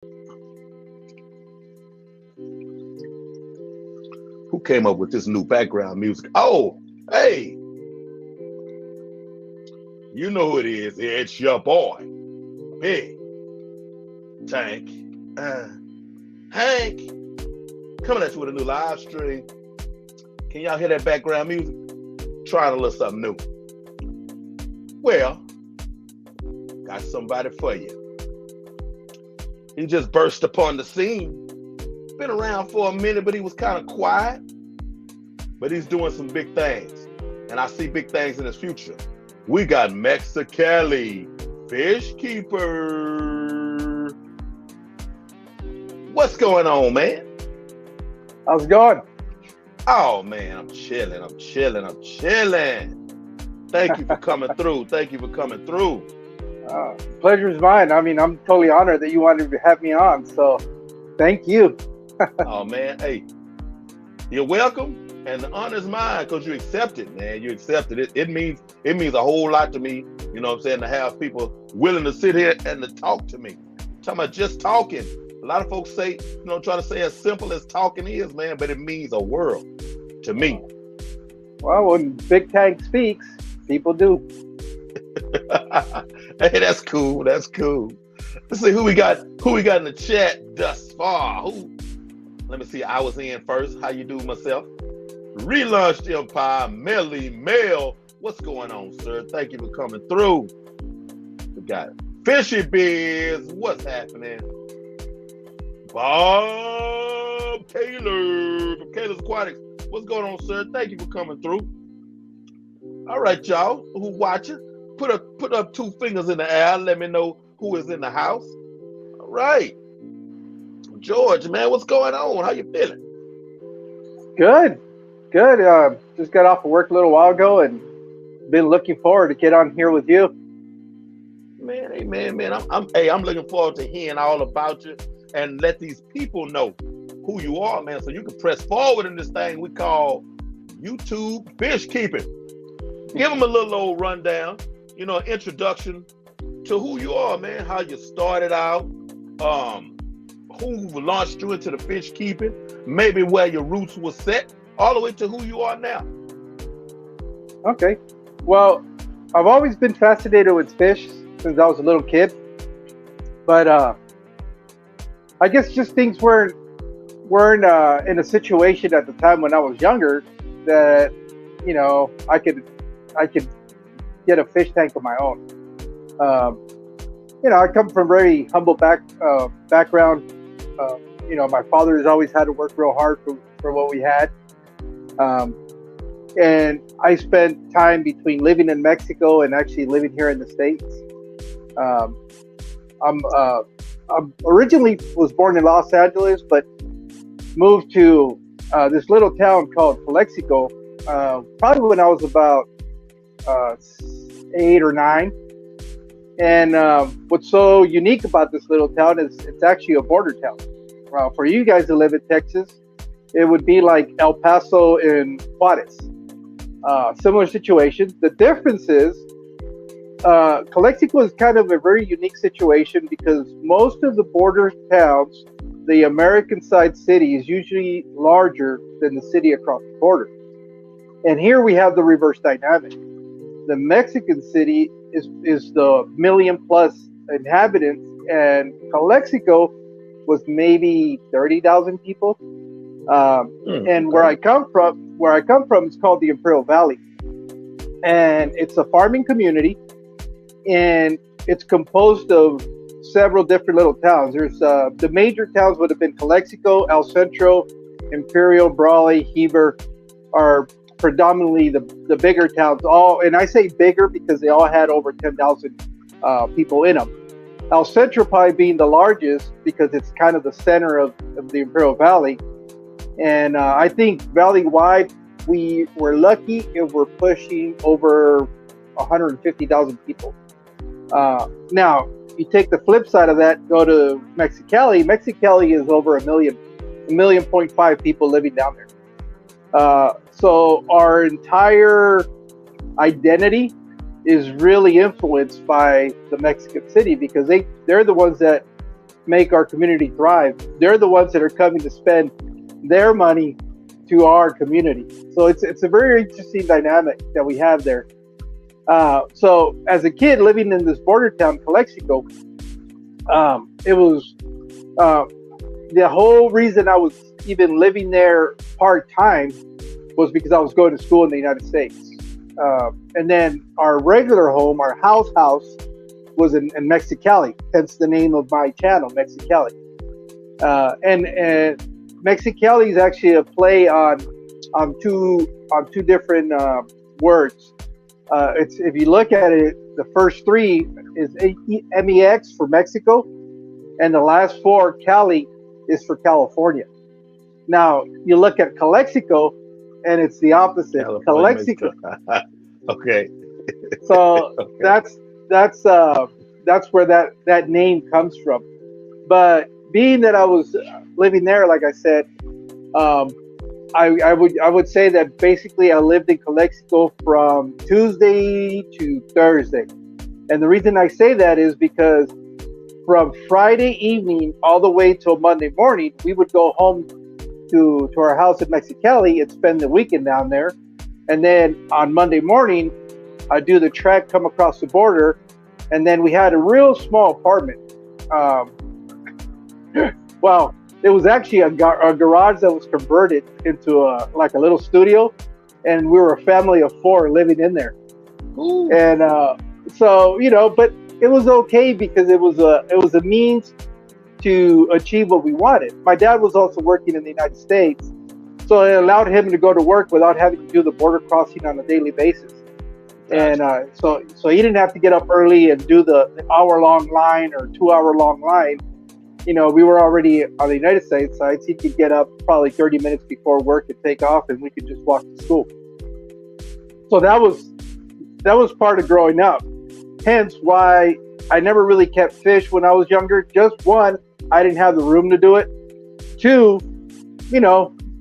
Who came up with this new background music? Oh, hey, you know who it is. It's your boy, Big Tank. Uh, Hank, coming at you with a new live stream. Can y'all hear that background music? Trying a little something new. Well, got somebody for you. He just burst upon the scene. Been around for a minute, but he was kind of quiet. But he's doing some big things. And I see big things in his future. We got Mexicali FishKeeper. What's going on, man? How's it going? Oh, man, I'm chilling. Thank you for coming through. Pleasure's mine. I mean, I'm totally honored that you wanted to have me on. So thank you. Oh, man. Hey, you're welcome. And the honor's mine because you accepted, man. You accepted it. It means a whole lot to me, you know what I'm saying, to have people willing to sit here and to talk to me. I'm talking about just talking. A lot of folks say, try to say as simple as talking is, man, but it means a world to me. Well, when Big Tank speaks, people do. Hey, that's cool. Let's see who we got in the chat thus far. Let me see. I was in first. How you do, myself? Relaunched Empire, Melly Mel. What's going on, sir? Thank you for coming through. We got Fishy Biz. What's happening? Bob Taylor from Taylor's Aquatics. What's going on, sir? Thank you for coming through. All right, y'all who watching, put up 2 fingers in the air. Let me know who is in the house. All right. George, man, what's going on? How you feeling? Good. Just got off of work a little while ago and been looking forward to get on here with you. Man, hey, man. I'm looking forward to hearing all about you and let these people know who you are, man, so you can press forward in this thing we call YouTube fish keeping. Give them a little old rundown, introduction to who you are, man, how you started out, who launched you into the fish keeping, maybe where your roots were set, all the way to who you are now. Okay. Well, I've always been fascinated with fish since I was a little kid, but I guess just things weren't in a situation at the time when I was younger that I could get a fish tank of my own. I come from very humble background. My father has always had to work real hard for what we had. And I spent time between living in Mexico and actually living here in the States. I'm originally was born in Los Angeles, but moved to this little town called Calexico, probably when I was about 8 or 9. And what's so unique about this little town is it's actually a border town. For you guys that live in Texas, it would be like El Paso and Juarez. Similar situation. The difference is Calexico is kind of a very unique situation because most of the border towns, the American side city is usually larger than the city across the border. And here we have the reverse dynamic. The Mexican city is the million plus inhabitants, and Calexico was maybe 30,000 people. And where I come from, it's called the Imperial Valley, and it's a farming community, and it's composed of several different little towns. There's the major towns would have been Calexico, El Centro, Imperial, Brawley, Heber are predominantly the bigger towns. All, and I say bigger because they all had over 10,000 people in them. El Centro probably being the largest because it's kind of the center of the Imperial Valley. And I think valley-wide, we were lucky if we're pushing over 150,000 people. Now, you take the flip side of that, go to Mexicali. Mexicali is over a million, 1.5 million people living down there. So our entire identity is really influenced by the Mexican city because they're the ones that make our community thrive. They're the ones that are coming to spend their money to our community. So it's a very interesting dynamic that we have there. So as a kid living in this border town, Calexico, it was the whole reason I was even living there part time was because I was going to school in the United States. And then our regular home, our house, was in Mexicali, hence the name of my channel, Mexicali. And Mexicali is actually a play on two different words. It's if you look at it, the first three is MEX for Mexico, and the last four, Cali, is for California. Now you look at Calexico, and it's the opposite. California, Calexico. okay. So Okay. that's where that name comes from. But being that I was living there, like I said, um, I would say that basically I lived in Calexico from Tuesday to Thursday, and the reason I say that is because from Friday evening all the way till Monday morning, we would go home to our house in Mexicali and spend the weekend down there, and then on Monday morning I'd do the trek, come across the border, and then we had a real small apartment. Um, well, it was actually a garage that was converted into like a little studio, and we were a family of four living in there. Ooh. And so but it was okay because it was a means to achieve what we wanted. My dad was also working in the United States, so it allowed him to go to work without having to do the border crossing on a daily basis. And Gotcha. so he didn't have to get up early and do the hour long line or 2 hour long line. We were already on the United States side, so he could get up probably 30 minutes before work and take off, and we could just walk to school. So that was part of growing up. Hence why I never really kept fish when I was younger. Just one, I didn't have the room to do it. Two,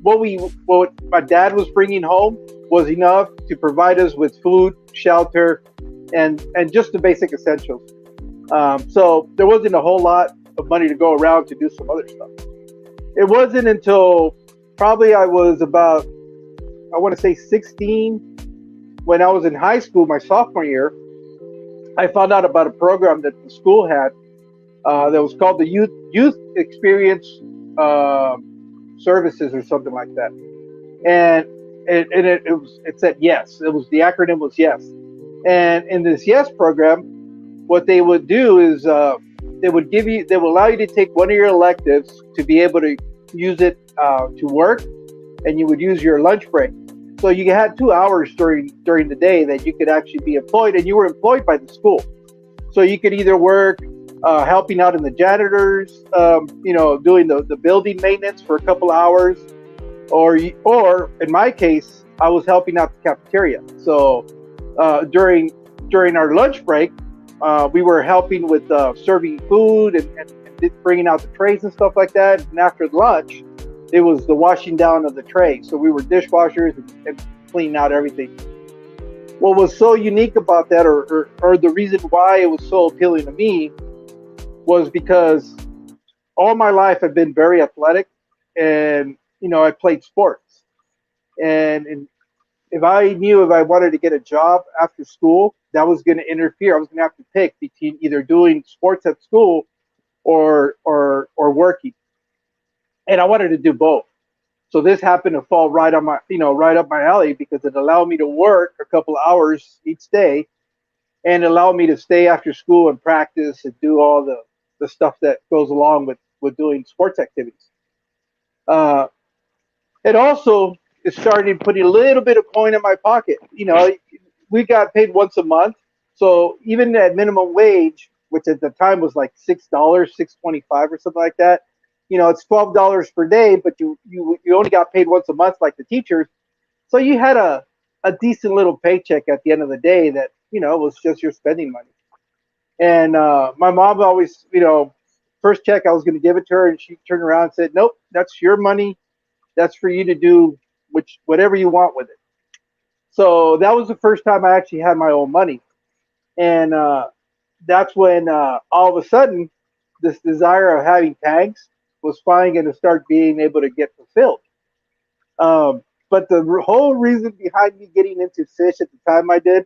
what my dad was bringing home was enough to provide us with food, shelter, and just the basic essentials. So there wasn't a whole lot of money to go around to do some other stuff. It wasn't until probably I was about, I want to say 16, when I was in high school, my sophomore year, I found out about a program that the school had that was called the Youth Experience uh, Services or something like that. And it said yes. It was the acronym was yes. And in this yes program, what they would do is they will allow you to take one of your electives to be able to use it to work, and you would use your lunch break. So you had 2 hours during the day that you could actually be employed, and you were employed by the school. So you could either work helping out in the janitors, doing the building maintenance for a couple hours, or in my case, I was helping out the cafeteria. So during our lunch break, we were helping with serving food and bringing out the trays and stuff like that. And after lunch, it was the washing down of the trays. So we were dishwashers and cleaning out everything. What was so unique about that, or the reason why it was so appealing to me, was because all my life I've been very athletic, and I played sports. And if I wanted to get a job after school, that was going to interfere. I was going to have to pick between either doing sports at school or working, and I wanted to do both. So this happened to fall right on my right up my alley because it allowed me to work a couple of hours each day and allow me to stay after school and practice and do all the stuff that goes along with doing sports activities. Uh, it also started putting a little bit of coin in my pocket. We got paid once a month, so even at minimum wage, which at the time was like $6, 6.25 or something like that. It's $12 per day, but you only got paid once a month like the teachers. So you had a decent little paycheck at the end of the day that was just your spending money. And my mom always, first check I was going to give it to her, and she turned around and said, "Nope, that's your money. That's for you to do whatever you want with it." So that was the first time I actually had my own money, and that's when all of a sudden this desire of having tanks was finally going to start being able to get fulfilled. But the whole reason behind me getting into fish at the time I did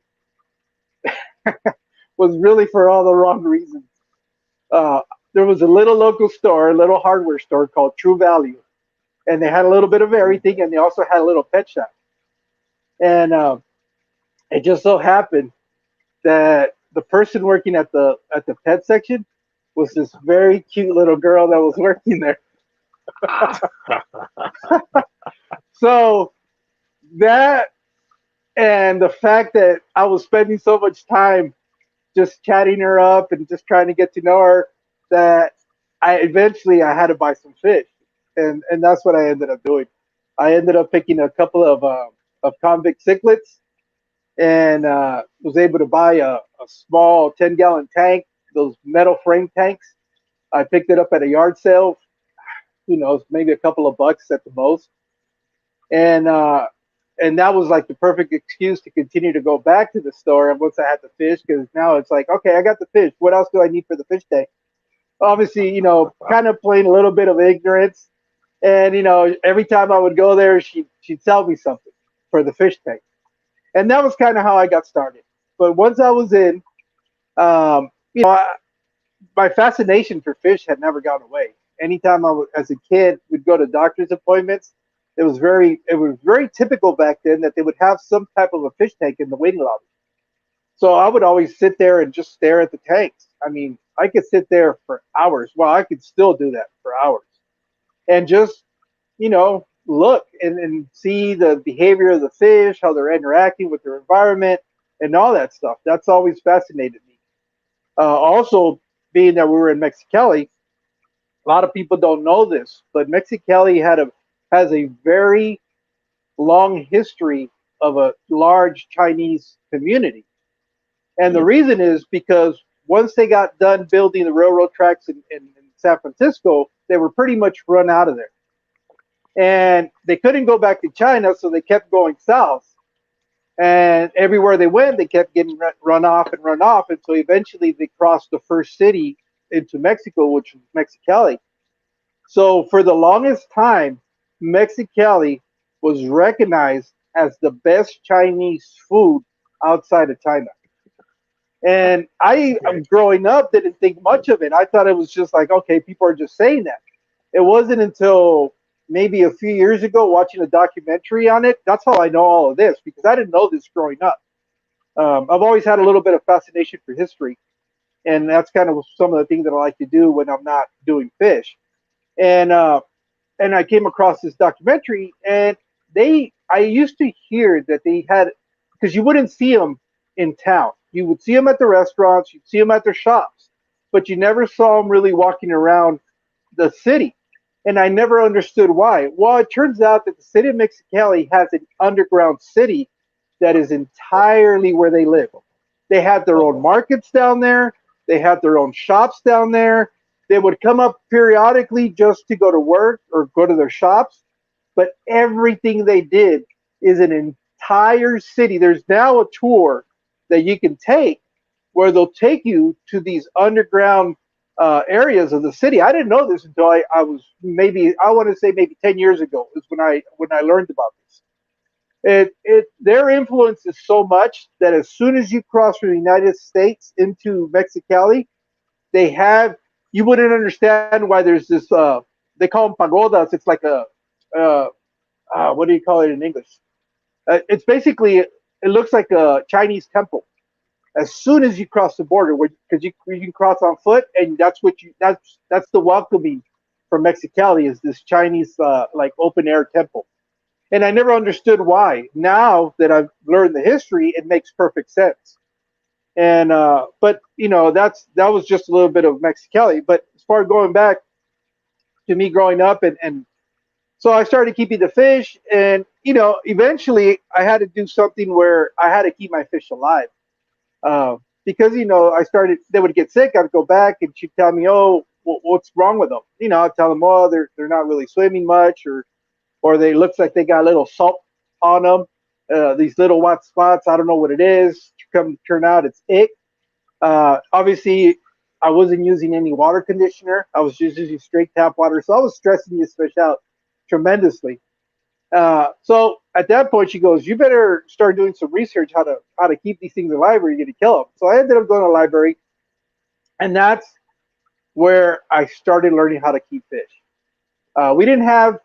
was really for all the wrong reasons. Uh, there was a little local store, a little hardware store called True Value, and they had a little bit of everything, and they also had a little pet shop. And it just so happened that the person working at the pet section was this very cute little girl that was working there. So that and the fact that I was spending so much time just chatting her up and just trying to get to know her that I had to buy some fish, and that's what I ended up doing. I ended up picking a couple of convict cichlids and was able to buy a small 10-gallon tank, those metal frame tanks. I picked it up at a yard sale, who knows, maybe a couple of bucks at the most, and that was like the perfect excuse to continue to go back to the store. And once I had the fish, because now it's like, okay, I got the fish. What else do I need for the fish tank? Obviously, kind of playing a little bit of ignorance. And every time I would go there, she'd sell me something for the fish tank, and that was kind of how I got started. But once I was in, I, my fascination for fish had never gone away. Anytime as a kid, would go to doctor's appointments. It was very typical back then that they would have some type of a fish tank in the waiting lobby. So I would always sit there and just stare at the tanks. I mean, I could sit there for hours. Well, I could still do that for hours and just look and see the behavior of the fish, how they're interacting with their environment, and all that stuff. That's always fascinated me. Also, being that we were in Mexicali, a lot of people don't know this, but Mexicali has a very long history of a large Chinese community. And the Mm. reason is because once they got done building the railroad tracks in San Francisco, they were pretty much run out of there. And they couldn't go back to China, so they kept going south. And everywhere they went, they kept getting run off and run off. And so eventually they crossed the first city into Mexico, which was Mexicali. So for the longest time, Mexicali was recognized as the best Chinese food outside of China. And I, Okay. growing up, didn't think much of it. I thought it was just like, okay, people are just saying that. It wasn't until maybe a few years ago watching a documentary on it. That's how I know all of this because I didn't know this growing up. I've always had a little bit of fascination for history, and that's kind of some of the things that I like to do when I'm not doing fish. And I came across this documentary, and I used to hear that they had because you wouldn't see them in town. You would see them at the restaurants, you'd see them at their shops, but you never saw them really walking around the city. And I never understood why. Well, it turns out that the city of Mexicali has an underground city that is entirely where they live. They had their own Uh-oh. markets down there. They had their own shops down there. They would come up periodically just to go to work or go to their shops. But everything they did is an entire city. There's now a tour that you can take where they'll take you to these underground areas of the city. I didn't know this until I was maybe I want to say maybe 10 years ago is when I learned about this. Their influence is so much that as soon as you cross from the United States into Mexicali, they have you wouldn't understand why there's this they call them pagodas. It's like a uh, what do you call it in English? It's basically it looks like a Chinese temple. As soon as you cross the border, because you can cross on foot, and that's the welcoming from Mexicali is this Chinese like open air temple. And I never understood why. Now that I've learned the history, it makes perfect sense. And but that was just a little bit of Mexicali. But as far as going back to me growing up, and so I started keeping the fish, and eventually I had to do something where I had to keep my fish alive. Because I started. They would get sick. I'd go back, and she'd tell me, "Oh, what's wrong with them?" I'd tell them, "Oh, they're not really swimming much, or they looks like they got a little salt on them. These little white spots. I don't know what it is. Come turn out, it's ick. Obviously, I wasn't using any water conditioner. I was just using straight tap water. So I was stressing this fish out tremendously. So at that point, she goes, "You better start doing some research how to keep these things alive, or you're gonna kill them." So I ended up going to the library, and that's where I started learning how to keep fish. We didn't have,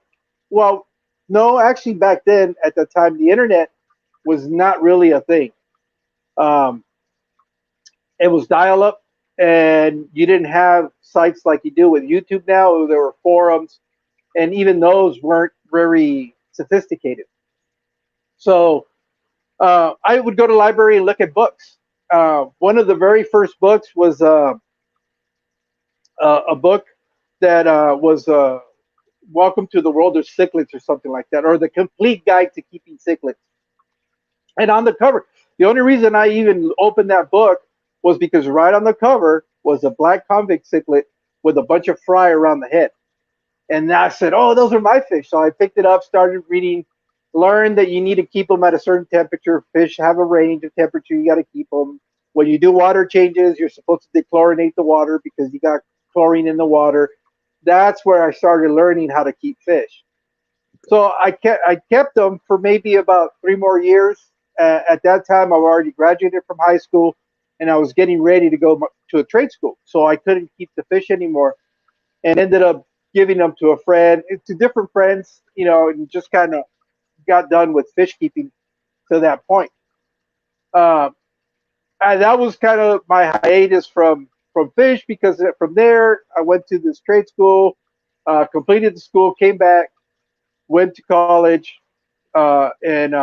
well, no, actually back then at the time, the internet was not really a thing. Um, it was dial up, and you didn't have sites like you do with YouTube now. There were forums, and even those weren't very sophisticated. So I would go to the library and look at books. One of the very first books was a book that was Welcome to the World of Cichlids or something like that, or The Complete Guide to Keeping Cichlids. And on the cover, the only reason I even opened that book was because right on the cover was a black convict cichlid with a bunch of fry around the head. And I said, "Oh, those are my fish." So I picked it up, started reading, learned that you need to keep them at a certain temperature. Fish have a range of temperature you got to keep them. When you do water changes, you're supposed to dechlorinate the water because you got chlorine in the water. That's where I started learning how to keep fish. So I kept them for maybe about 3 more years. At that time, I already graduated from high school, and I was getting ready to go to a trade school. So I couldn't keep the fish anymore, and ended up giving them to a friend, to different friends, and just kind of got done with fish keeping to that point. Uh, and that was kind of my hiatus from fish, because from there I went to this trade school, completed the school, came back, went to college, and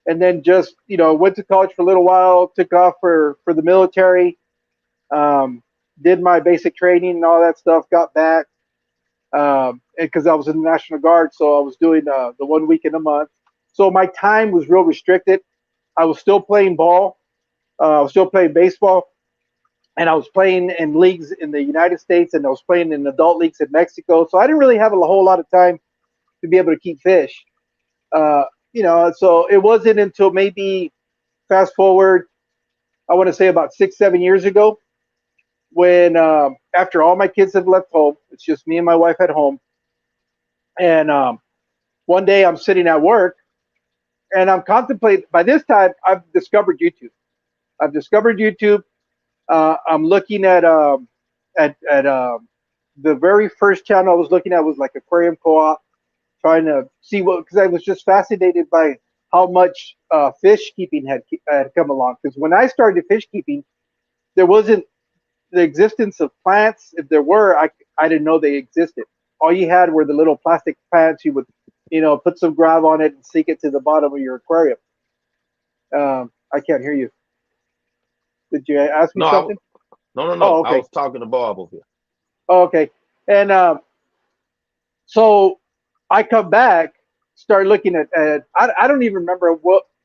then just went to college for a little while, took off for the military, um, did my basic training and all that stuff, got back, because I was in the National Guard, so I was doing the 1 week in a month. So my time was real restricted. I was still playing ball, I was still playing baseball, and I was playing in leagues in the United States, and I was playing in adult leagues in Mexico. So I didn't really have a whole lot of time to be able to keep fish. Uh, so it wasn't until maybe fast forward, I want to say about 6, 7 years ago, when after all my kids had left home, it's just me and my wife at home, and one day I'm sitting at work and I'm contemplating. By this time, I've discovered YouTube. I've discovered YouTube. I'm looking at the very first channel I was looking at was like Aquarium Co-op, trying to see what, because I was just fascinated by how much fish keeping had come along. Because when I started fish keeping, there wasn't the existence of plants. If there were, I didn't know they existed. All you had were the little plastic plants. You would, put some gravel on it and sink it to the bottom of your aquarium. I can't hear you. Did you ask me No, something? no. Oh, I okay. was talking to Bob over here. Oh, okay. And so I come back, start looking at I don't even remember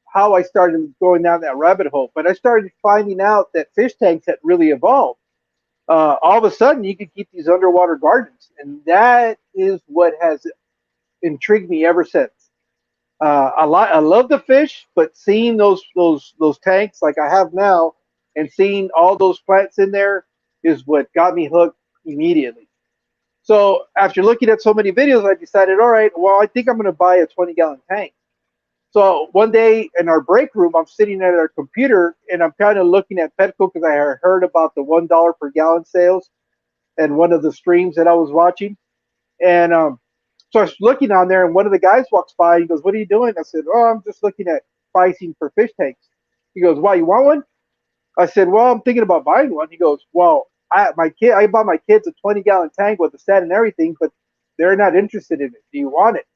how I started going down that rabbit hole, but I started finding out that fish tanks had really evolved. All of a sudden, you could keep these underwater gardens, and that is what has intrigued me ever since. I love the fish, but seeing those tanks like I have now, and seeing all those plants in there is what got me hooked immediately. So after looking at so many videos, I decided, all right, well, I think I'm going to buy a 20-gallon tank. So one day in our break room, I'm sitting at our computer and I'm kind of looking at Petco because I heard about the $1 per gallon sales and one of the streams that I was watching. And so I was looking on there, and one of the guys walks by. He goes, "What are you doing?" I said, "Oh, I'm just looking at pricing for fish tanks." He goes, "Why, you want one?" I said, "Well, I'm thinking about buying one." He goes, "Well, I bought my kids a 20-gallon tank with the stand and everything, but they're not interested in it. Do you want it?"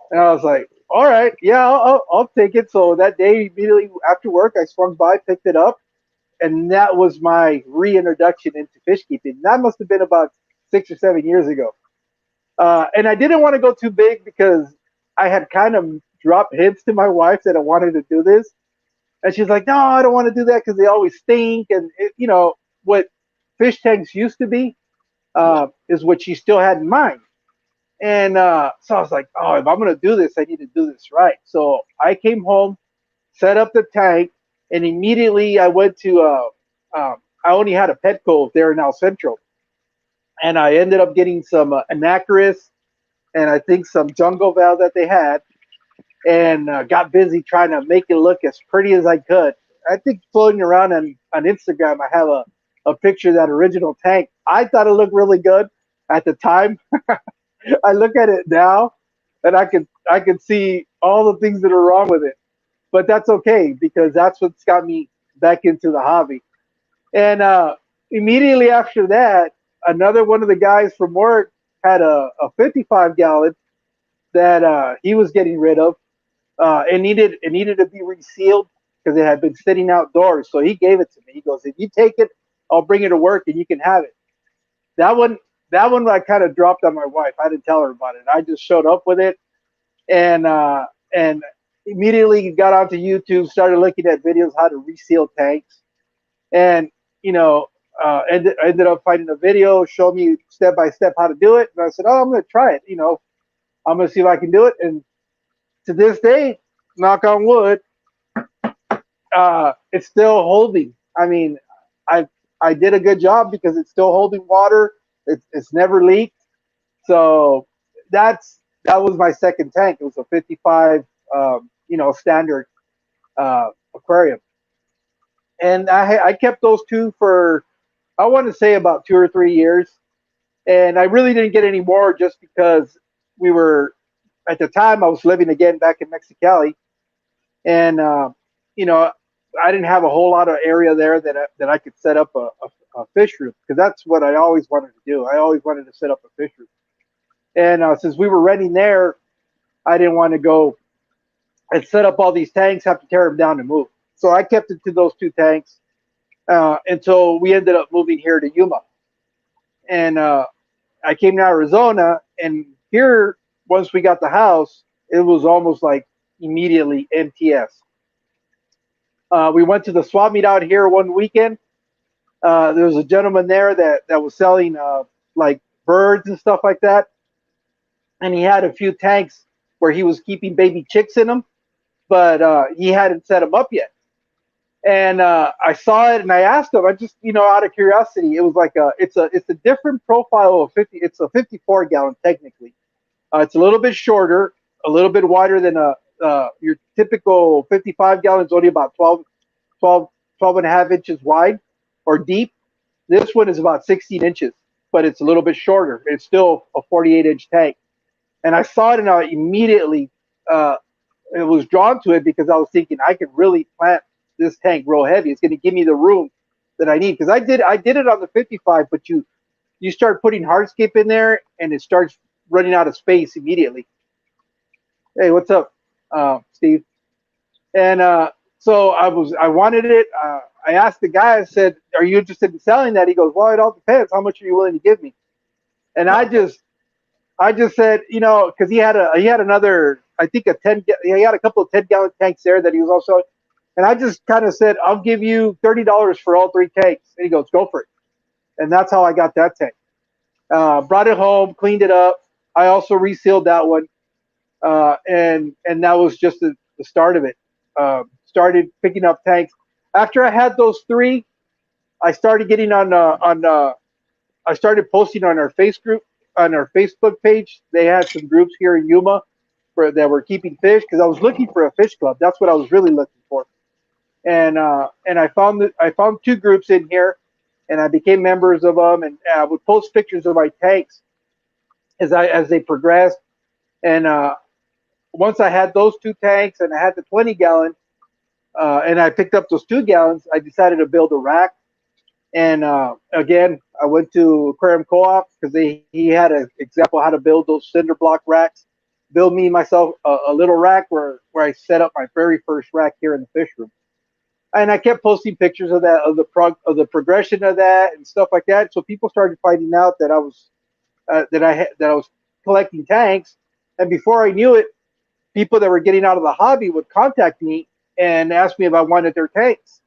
And I was like, "All right, yeah, I'll take it." So that day, immediately after work, I swung by, picked it up, and that was my reintroduction into fish keeping. That must have been about 6 or 7 years ago. And I didn't want to go too big because I had kind of dropped hints to my wife that I wanted to do this. And she's like, "No, I don't want to do that because they always stink." And, what fish tanks used to be Yeah. is what she still had in mind. And so I was like, "Oh, if I'm going to do this, I need to do this right." So I came home, set up the tank, and immediately I went to, I only had a Petco there in El Centro, and I ended up getting some Anacris and I think some Jungle Val that they had, and got busy trying to make it look as pretty as I could. I think floating around on Instagram, I have a picture of that original tank. I thought it looked really good at the time. I look at it now, and I can see all the things that are wrong with it. But that's okay because that's what's got me back into the hobby. And immediately after that, another one of the guys from work had a 55 gallon that he was getting rid of. It needed to be resealed because it had been sitting outdoors. So he gave it to me. He goes, "If you take it, I'll bring it to work and you can have it." That one, that one, I kind of dropped on my wife. I didn't tell her about it. I just showed up with it, and immediately got onto YouTube, started looking at videos how to reseal tanks, and you know, ended up finding a video, showed me step by step how to do it, and I said, "Oh, I'm going to try it. I'm going to see if I can do it." And to this day, knock on wood, it's still holding. I mean, I I did a good job because it's still holding water. It's never leaked. So that was my second tank. It was a 55, standard aquarium, and I kept those two for, I want to say, about 2 or 3 years, and I really didn't get any more just because we were, at the time I was living again back in Mexicali, and you know I didn't have a whole lot of area there that I could set up a fish room, because that's what I always wanted to do. I always wanted to set up a fish room, and since we were renting there, I didn't want to go and set up all these tanks, have to tear them down and move. So I kept it to those two tanks until we ended up moving here to Yuma, and I came to Arizona, and here, once we got the house, it was almost like immediately MTS. We went to the swap meet out here one weekend. There was a gentleman there that was selling like birds and stuff like that, and he had a few tanks where he was keeping baby chicks in them, but he hadn't set them up yet. And I saw it, and I asked him. I just, out of curiosity, it was like it's a different profile of 50. It's a 54 gallon technically. It's a little bit shorter, a little bit wider than your typical 55 gallons, only about 12 and a half inches wide or deep. This one is about 16 inches, but it's a little bit shorter. It's still a 48-inch tank. And I saw it, and I immediately it was drawn to it because I was thinking I could really plant this tank real heavy. It's going to give me the room that I need, because I did it on the 55, but you start putting hardscape in there, and it starts running out of space immediately. Hey, what's up, Steve? And so I wanted it. I asked the guy. I said, "Are you interested in selling that?" He goes, "Well, it all depends. How much are you willing to give me?" And I just said, because he had another, I think he had a couple of 10-gallon tanks there that he was also, and I just kind of said, "I'll give you $30 for all three tanks." And he goes, "Go for it." And that's how I got that tank. Brought it home, cleaned it up. I also resealed that one, and that was just the start of it. Started picking up tanks. After I had those three, I started getting I started posting on our Facebook page. They had some groups here in Yuma that were keeping fish, because I was looking for a fish club. That's what I was really looking for. And I found two groups in here, and I became members of them, and I would post pictures of my tanks as they progressed. And once I had those two tanks and I had the 20-gallon, and I picked up those 2 gallons, I decided to build a rack. And again, I went to Aquarium Co-op because he had an example how to build those cinder block racks. Build me myself a little rack where I set up my very first rack here in the fish room. And I kept posting pictures of that, of the progression of that and stuff like that. So people started finding out that I was collecting tanks, and before I knew it, people that were getting out of the hobby would contact me and ask me if I wanted their tanks.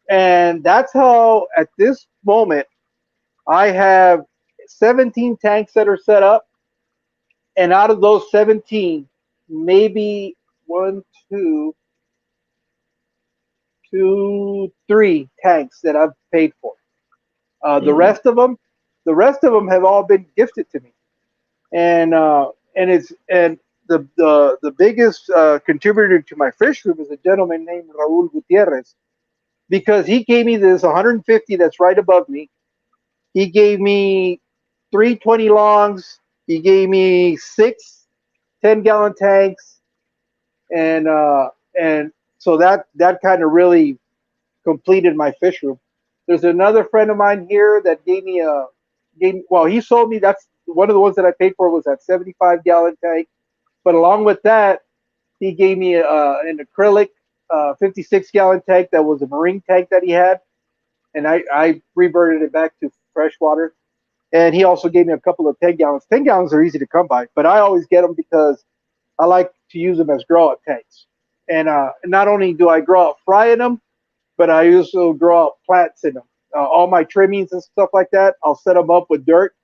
And that's how, at this moment, I have 17 tanks that are set up. And out of those 17, maybe one, two, two, three tanks that I've paid for. Uh, the Mm-hmm. rest of them, the rest of them have all been gifted to me, and the biggest contributor to my fish room is a gentleman named Raul Gutierrez because he gave me this 150 that's right above me. He gave me three 20 longs. He gave me six 10-gallon tanks, and so that kind of really completed my fish room. There's another friend of mine here that gave me a gave well he sold me that's one of the ones that I paid for was that 75-gallon tank. But along with that, he gave me an acrylic 56-gallon tank that was a marine tank that he had, and I reverted it back to freshwater. And he also gave me a couple of 10 gallons. 10 gallons are easy to come by, but I always get them because I like to use them as grow out tanks. And not only do I grow out fry in them, but I also grow out plants in them. All my trimmings and stuff like that, I'll set them up with dirt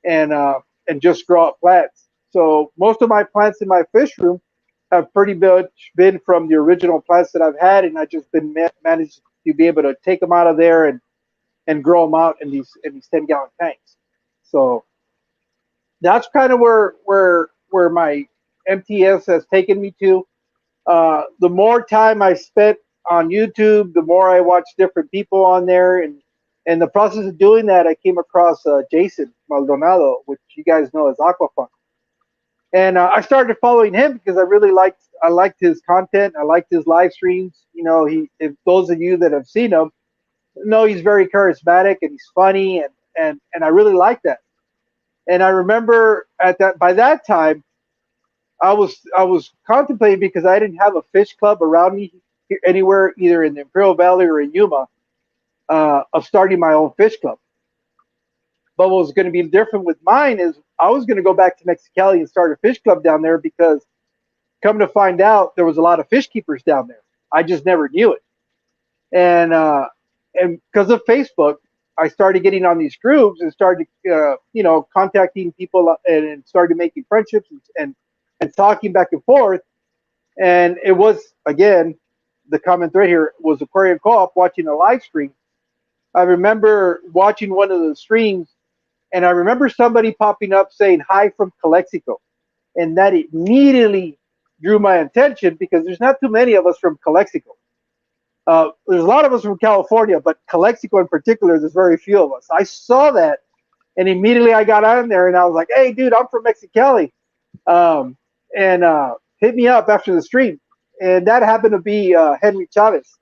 and uh, and just grow out plants. So most of my plants in my fish room have pretty much been from the original plants that I've had, and I just been managed to be able to take them out of there and grow them out in these 10-gallon tanks. So that's kind of where my MTS has taken me to. The more time I spent on YouTube, the more I watched different people on there, and the process of doing that, I came across Jason Maldonado, which you guys know as Aquafun, and I started following him because I liked his content, I liked his live streams. You know, he if those of you that have seen him know he's very charismatic and he's funny, and I really like that. And I remember at that by that time I was contemplating because I didn't have a fish club around me anywhere, either in the Imperial Valley or in Yuma, of starting my own fish club. But what was going to be different with mine is I was going to go back to Mexicali and start a fish club down there because, come to find out, there was a lot of fish keepers down there. I just never knew it, and because of Facebook, I started getting on these groups and started, contacting people and started making friendships and talking back and forth. And it was, again, the common thread here was Aquarium Co-op watching a live stream. I remember watching one of the streams, and I remember somebody popping up saying hi from Calexico, and that immediately drew my attention because there's not too many of us from Calexico. There's a lot of us from California, but Calexico in particular, there's very few of us. I saw that, and immediately I got on there, and I was like, "Hey, dude, I'm from Mexicali," um, and hit me up after the stream. And that happened to be Henry Chavez,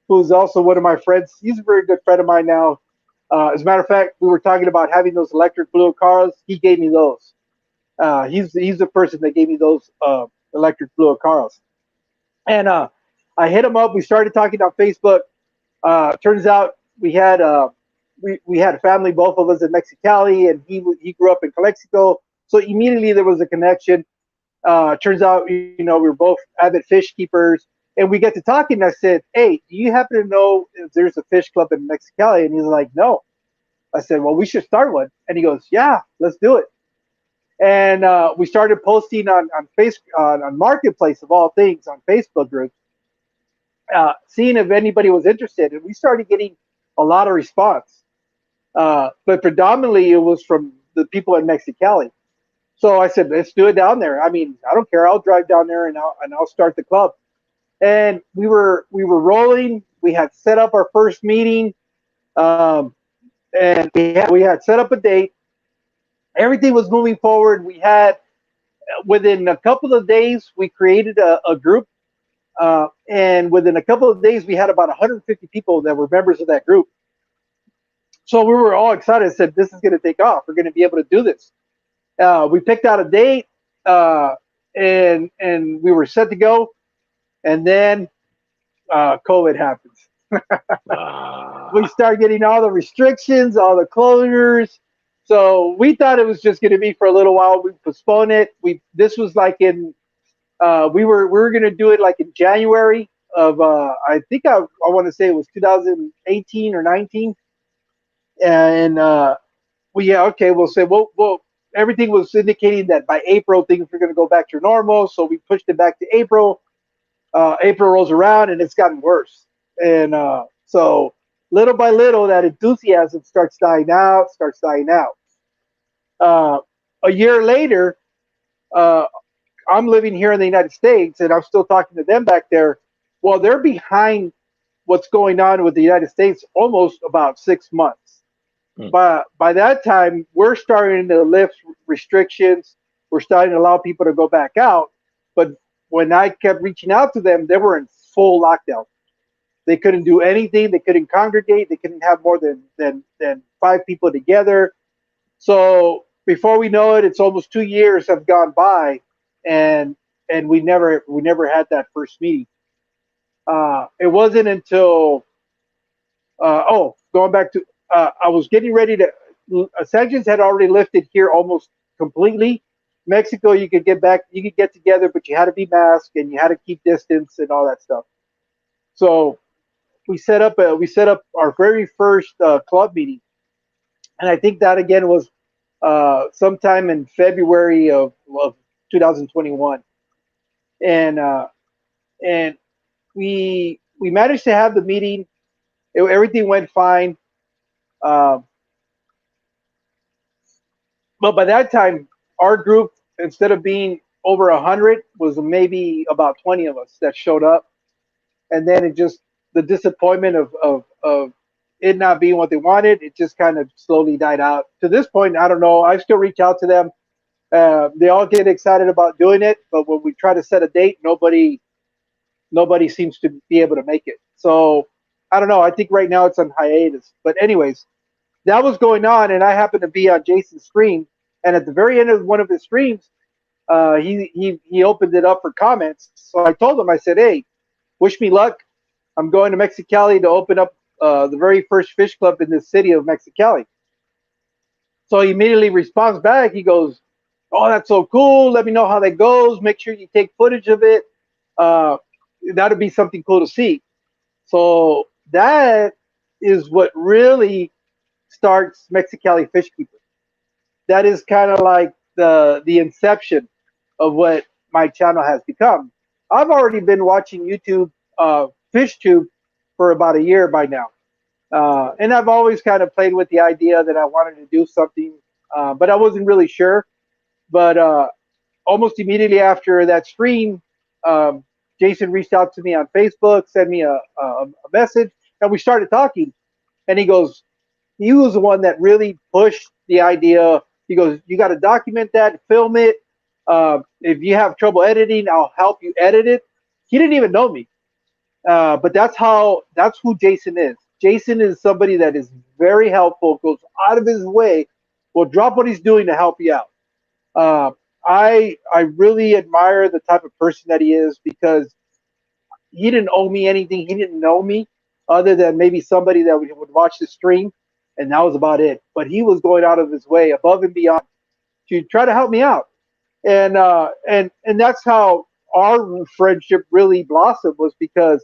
who's also one of my friends. He's a very good friend of mine now. As a matter of fact, we were talking about having those electric blue cars. He gave me those. He's the person that gave me those electric blue cars. And I hit him up. We started talking on Facebook. Turns out we had a family, both of us in Mexicali, and he grew up in Calexico. So immediately there was a connection. Turns out, we were both avid fish keepers, and we get to talking. And I said, "Hey, do you happen to know if there's a fish club in Mexicali?" And he's like, "No." I said, "Well, we should start one." And he goes, "Yeah, let's do it." And we started posting on Marketplace of all things on Facebook groups, seeing if anybody was interested, and we started getting a lot of response. But predominantly, it was from the people in Mexicali. So I said, let's do it down there. I mean, I don't care. I'll drive down there and I'll start the club. And we were rolling. We had set up our first meeting, um, and we had set up a date. Everything was moving forward. We had within a couple of days we created a group, and within a couple of days we had about 150 people that were members of that group. So we were all excited. I said, this is going to take off. We're going to be able to do this. We picked out a date, and we were set to go, and then COVID happens. We start getting all the restrictions, all the closures. So we thought it was just going to be for a little while. We postponed it. This was like we were going to do it like in January of I think I want to say it was 2018 or 19, and okay, we'll say well everything was indicating that by April things were going to go back to normal, so we pushed it back to April. April rolls around and it's gotten worse. And so little by little, that enthusiasm starts dying out, starts dying out. Uh, a year later, uh, I'm living here in the United States, and I'm still talking to them back there. Well, they're behind what's going on with the United States almost about 6 months. Mm. But by that time, we're starting to lift restrictions. We're starting to allow people to go back out. But when I kept reaching out to them, they were in full lockdown. They couldn't do anything. They couldn't congregate. They couldn't have more than five people together. So before we know it, it's almost 2 years have gone by, and we never had that first meeting. It wasn't until going back to I was getting ready to sanctions had already lifted here almost completely. Mexico, you could get back, you could get together, but you had to be masked and you had to keep distance and all that stuff. So we set up our very first club meeting, and I think that again was sometime in February of 2021, and and we managed to have the meeting. Everything went fine, um, but by that time, our group, instead of being over 100, was maybe about 20 of us that showed up, and then it just the disappointment of it not being what they wanted, it just kind of slowly died out. To this point, I don't know. I still reach out to them. They all get excited about doing it, but when we try to set a date, nobody seems to be able to make it. So I don't know. I think right now it's on hiatus. But anyways, that was going on, and I happened to be on Jason's stream. And at the very end of one of his streams, he opened it up for comments. So I told him, I said, "Hey, wish me luck. I'm going to Mexicali to open up the very first fish club in the city of Mexicali." So he immediately responds back. He goes, "Oh, that's so cool. Let me know how that goes. Make sure you take footage of it. Uh, that'd be something cool to see." So that is what really starts Mexicali FishKeeper. That is kind of like the inception of what my channel has become. I've already been watching YouTube, FishTube, for about a year by now. And I've always kind of played with the idea that I wanted to do something, but I wasn't really sure. But almost immediately after that stream, um, Jason reached out to me on Facebook, sent me a message, and we started talking. And he was the one that really pushed the idea. He goes, "You got to document that, film it. If you have trouble editing, I'll help you edit it." He didn't even know me, but that's who Jason is. Jason is somebody that is very helpful, goes out of his way, will drop what he's doing to help you out. Uh, I really admire the type of person that he is because he didn't owe me anything. He didn't know me other than maybe somebody that would watch the stream, and that was about it. But he was going out of his way, above and beyond, to try to help me out, and that's how our friendship really blossomed, was because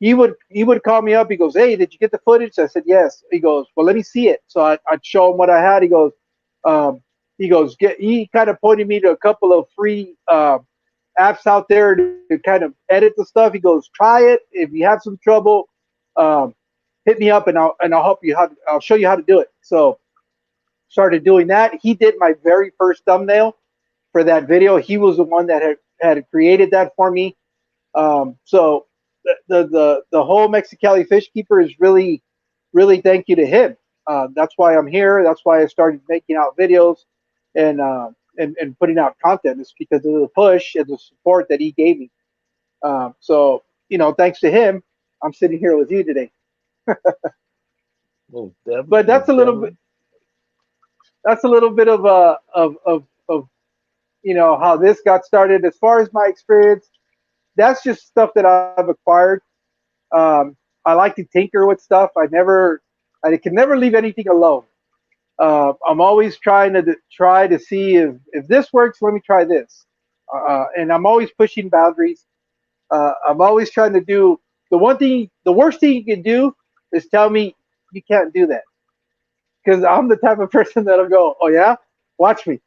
he would call me up. He goes, "Hey, did you get the footage?" I said, "Yes." He goes, "Well, let me see it." So I'd show him what I had. Um, he kind of pointed me to a couple of free apps out there to kind of edit the stuff. He goes, "Try it. If you have some trouble, um, hit me up, and I'll help you I'll show you how to do it." So started doing that. He did my very first thumbnail for that video. He was the one that had created that for me. So the whole Mexicali Fish Keeper is really thank you to him. That's why I'm here. That's why I started making out videos and putting out content. It's because of the push and the support that he gave me. So thanks to him, I'm sitting here with you today. Most definitely, But most definitely. that's a little bit of how this got started. As far as my experience, that's just stuff that I've acquired. Um, I like to tinker with stuff. I can never leave anything alone. I'm always trying to try to see if this works. Let me try this, and I'm always pushing boundaries. I'm always trying to do the one thing. The worst thing you can do is tell me you can't do that, because I'm the type of person that'll go, "Oh yeah, watch me."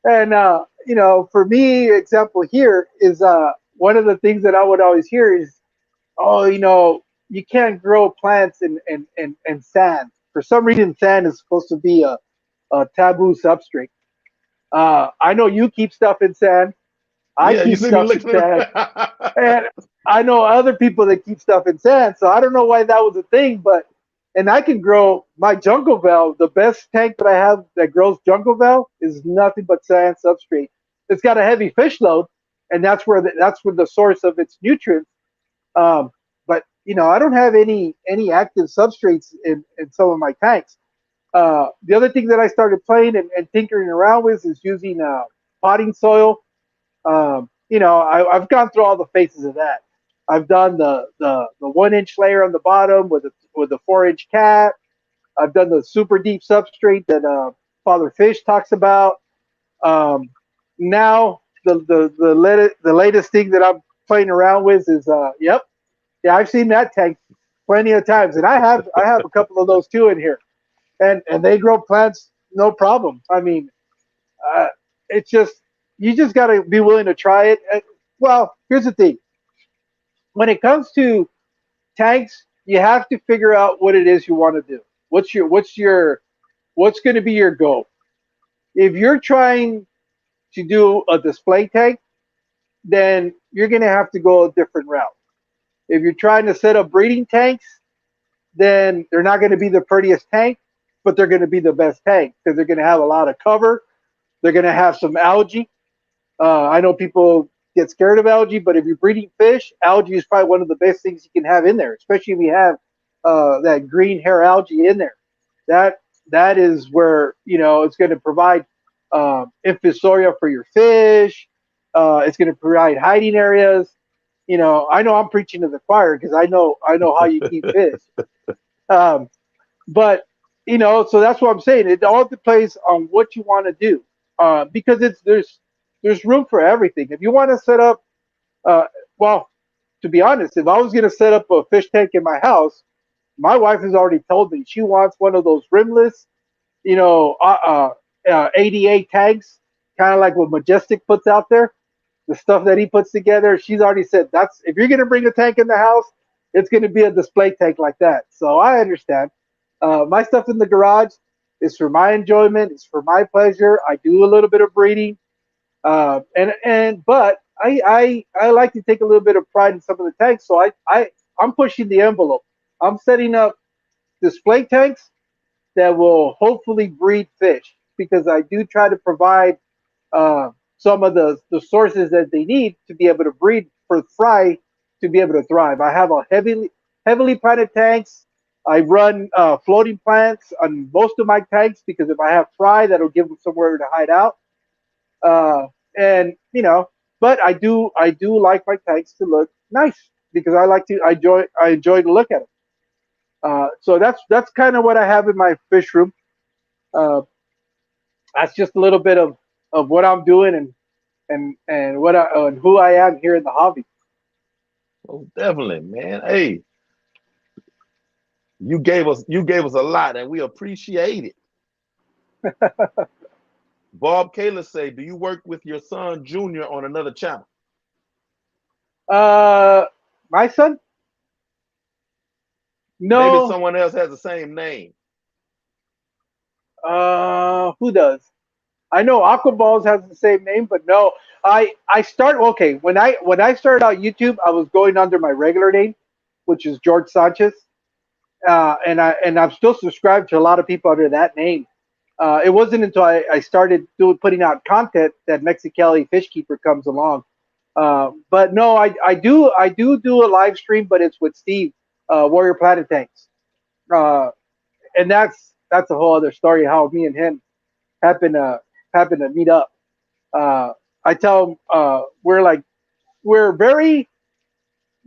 And for me, example here is one of the things that I would always hear is, oh, you can't grow plants in sand. For some reason, sand is supposed to be a taboo substrate. I know you keep stuff in sand. I Yeah, you keep see me stuff in looking sand, at and I know other people that keep stuff in sand. So I don't know why that was a thing, but and I can grow my jungle valve. The best tank that I have that grows jungle valve is nothing but sand substrate. It's got a heavy fish load, and that's where the source of its nutrients. But I don't have any active substrates in some of my tanks. The other thing that I started playing and tinkering around with is using potting soil. I've gone through all the phases of that. I've done the 1 inch layer on the bottom with a 4 inch cat. I've done the super deep substrate that Father Fish talks about. Um, Now the latest thing that I'm playing around with is yep, yeah, I've seen that tank plenty of times, and I have a couple of those too in here, and they grow plants no problem. I mean, uh, it's just you just got to be willing to try it. Well, here's the thing: when it comes to tanks, you have to figure out what it is you want to do. What's going to be your goal? If you're trying to do a display tank, then you're going to have to go a different route. If you're trying to set up breeding tanks, then they're not going to be the prettiest tank, but they're going to be the best tank because they're going to have a lot of cover. They're going to have some algae. I know people get scared of algae, but if you're breeding fish, algae is probably one of the best things you can have in there, especially if you have that green hair algae in there. That that is where it's going to provide infusoria for your fish. It's going to provide hiding areas. I know I'm preaching to the choir because I know how you keep fish. Um, but so that's what I'm saying. It all depends on what you want to do, because there's room for everything. If you want to set up, uh, well, to be honest, if I was going to set up a fish tank in my house, my wife has already told me she wants one of those rimless, ADA tags, kind of like what Majestic puts out there. The stuff that he puts together, she's already said that's if you're going to bring a tank in the house, it's going to be a display tank like that. So I understand. My stuff in the garage is for my enjoyment. It's for my pleasure. I do a little bit of breeding, but I like to take a little bit of pride in some of the tanks. So I'm pushing the envelope. I'm setting up display tanks that will hopefully breed fish because I do try to provide some of the sources that they need to be able to breed for fry to be able to thrive. I have a heavily planted tanks. I run floating plants on most of my tanks because if I have fry, that'll give them somewhere to hide out. And but I do like my tanks to look nice because I enjoy to look at them. So that's kind of what I have in my fish room. Uh, that's just a little bit of what I'm doing and and who I am here in the hobby. Oh, definitely, man. Hey, you gave us a lot, and we appreciate it. Bob Kayla say, "Do you work with your son Junior on another channel? Uh, my son? Maybe No. someone else has the same name." Who does? I know Aquaballs has the same name, but no. I start okay when I started out YouTube, I was going under my regular name, which is George Sanchez, and I'm still subscribed to a lot of people under that name. It wasn't until I started putting out content that Mexicali FishKeeper comes along. But no, I do a live stream, but it's with Steve, Warrior Planet Tanks, uh, and that's a whole other story how me and him happen to happen to meet up. Uh, I tell him we're very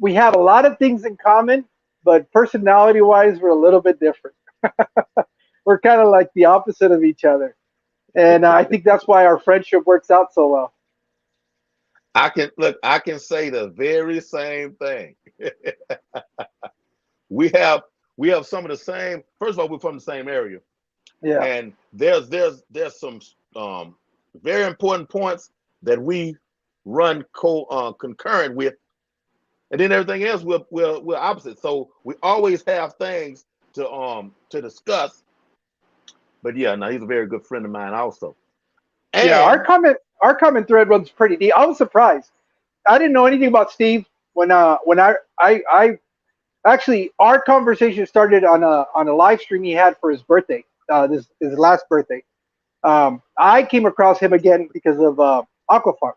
we have a lot of things in common, but personality wise we're a little bit different. We're kind of like the opposite of each other, and I think that's why our friendship works out so well. I can look. I can say the very same thing. we have we have some of the same. First of all, we're from the same area, Yeah. and there's some very important points that we run concurrent with, and then everything else we're opposite. So we always have things to discuss. But yeah, no, he's a very good friend of mine also. Yeah, And our comment thread runs pretty deep. I was surprised. I didn't know anything about Steve when I actually our conversation started on a live stream he had for his birthday. This his last birthday. I came across him again because of Aquafunk.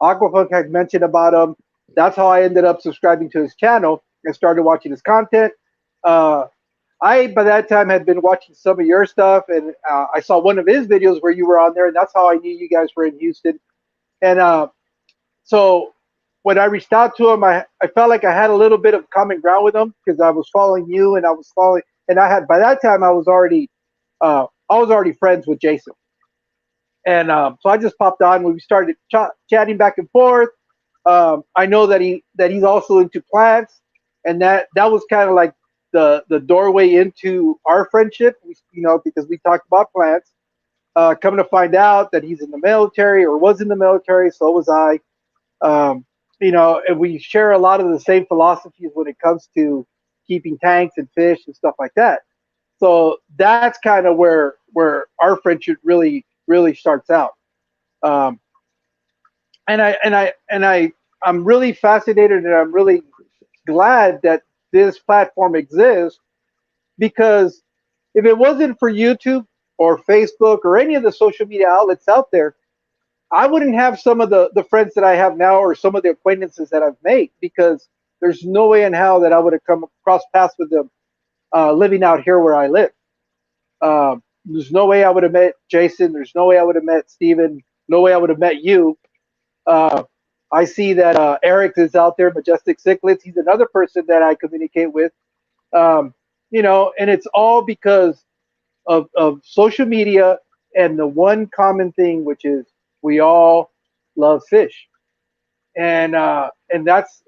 Aquafunk had mentioned about him. That's how I ended up subscribing to his channel and started watching his content. Uh, I by that time had been watching some of your stuff, and I saw one of his videos where you were on there, and that's how I knew you guys were in Houston. And so when I reached out to him, I felt like I had a little bit of common ground with him because I was following you, and I was following, and I had by that time I was already friends with Jason. And so I just popped on when we started chatting back and forth. I know that he's also into plants, and that was kind of like the doorway into our friendship. Because we talked about plants. Coming to find out that he's in the military or was in the military, so was I. Um, and we share a lot of the same philosophies when it comes to keeping tanks and fish and stuff like that. So that's kind of where our friendship really starts out. Um, I'm really fascinated and I'm really glad that this platform exists because if it wasn't for YouTube or Facebook or any of the social media outlets out there, I wouldn't have some of the friends that I have now or some of the acquaintances that I've made because there's no way in hell that I would have come across paths with them living out here where I live. There's no way I would have met Jason. There's no way I would have met Steven. No way I would have met you. Uh, I see that Eric is out there, Majestic Cichlids. He's another person that I communicate with. Um, and it's all because of social media and the one common thing, which is we all love fish, and that's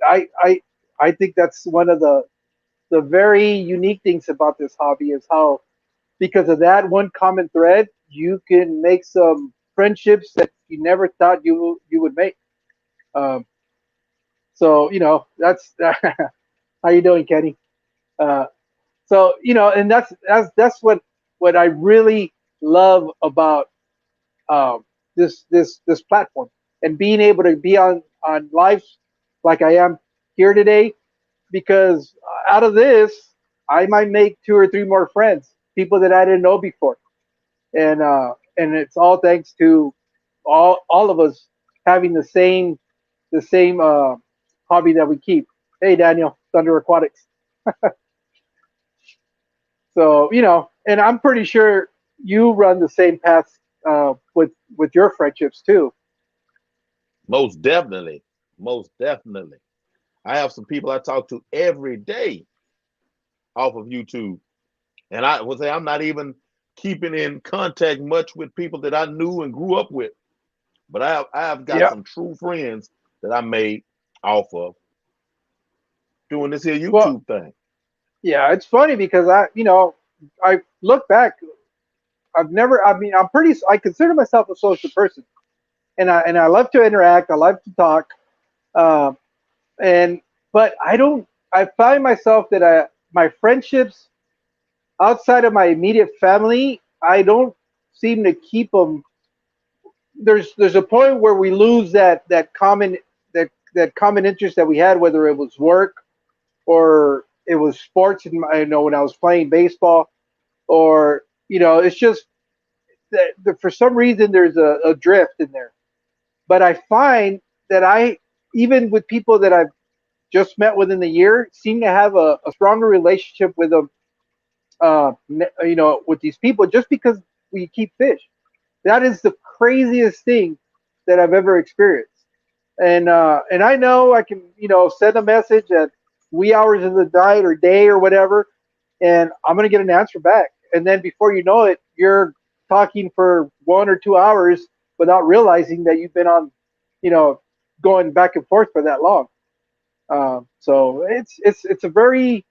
I think that's one of the very unique things about this hobby is how because of that one common thread, you can make some friendships that you never thought you would make. Um, so that's how you doing, Kenny? Uh, so and that's what I really love about this platform and being able to be on live like I am here today because out of this I might make two or three more friends, people that I didn't know before, and it's all thanks to all of us having the same hobby that we keep. Hey, Daniel, Thunder Aquatics. So and I'm pretty sure you run the same path with your friendships too. most definitely, most definitely. I have some people I talk to every day off of YouTube. And I would say I'm not even keeping in contact much with people that I knew and grew up with. But I have got Yeah. some true friends that I made off of doing this here Well, YouTube thing. yeah, it's funny because I look back. I've never. I mean, I consider myself a social person, and I love to interact. I love to talk. Um, and but I don't. I find myself that my friendships outside of my immediate family, I don't seem to keep them. There's a point where we lose that common interest that we had, whether it was work or it was sports. And I know when I was playing baseball, or it's just that for some reason there's a drift in there. But I find that I even with people that I've just met within the year seem to have a stronger relationship with them. With these people just because we keep fish. That is the craziest thing that I've ever experienced. And I know I can send a message at wee hours of the night or day or whatever, and I'm gonna get an answer back. And then before you know it, you're talking for 1 or 2 hours without realizing that you've been on, you know, going back and forth for that long. So it's a very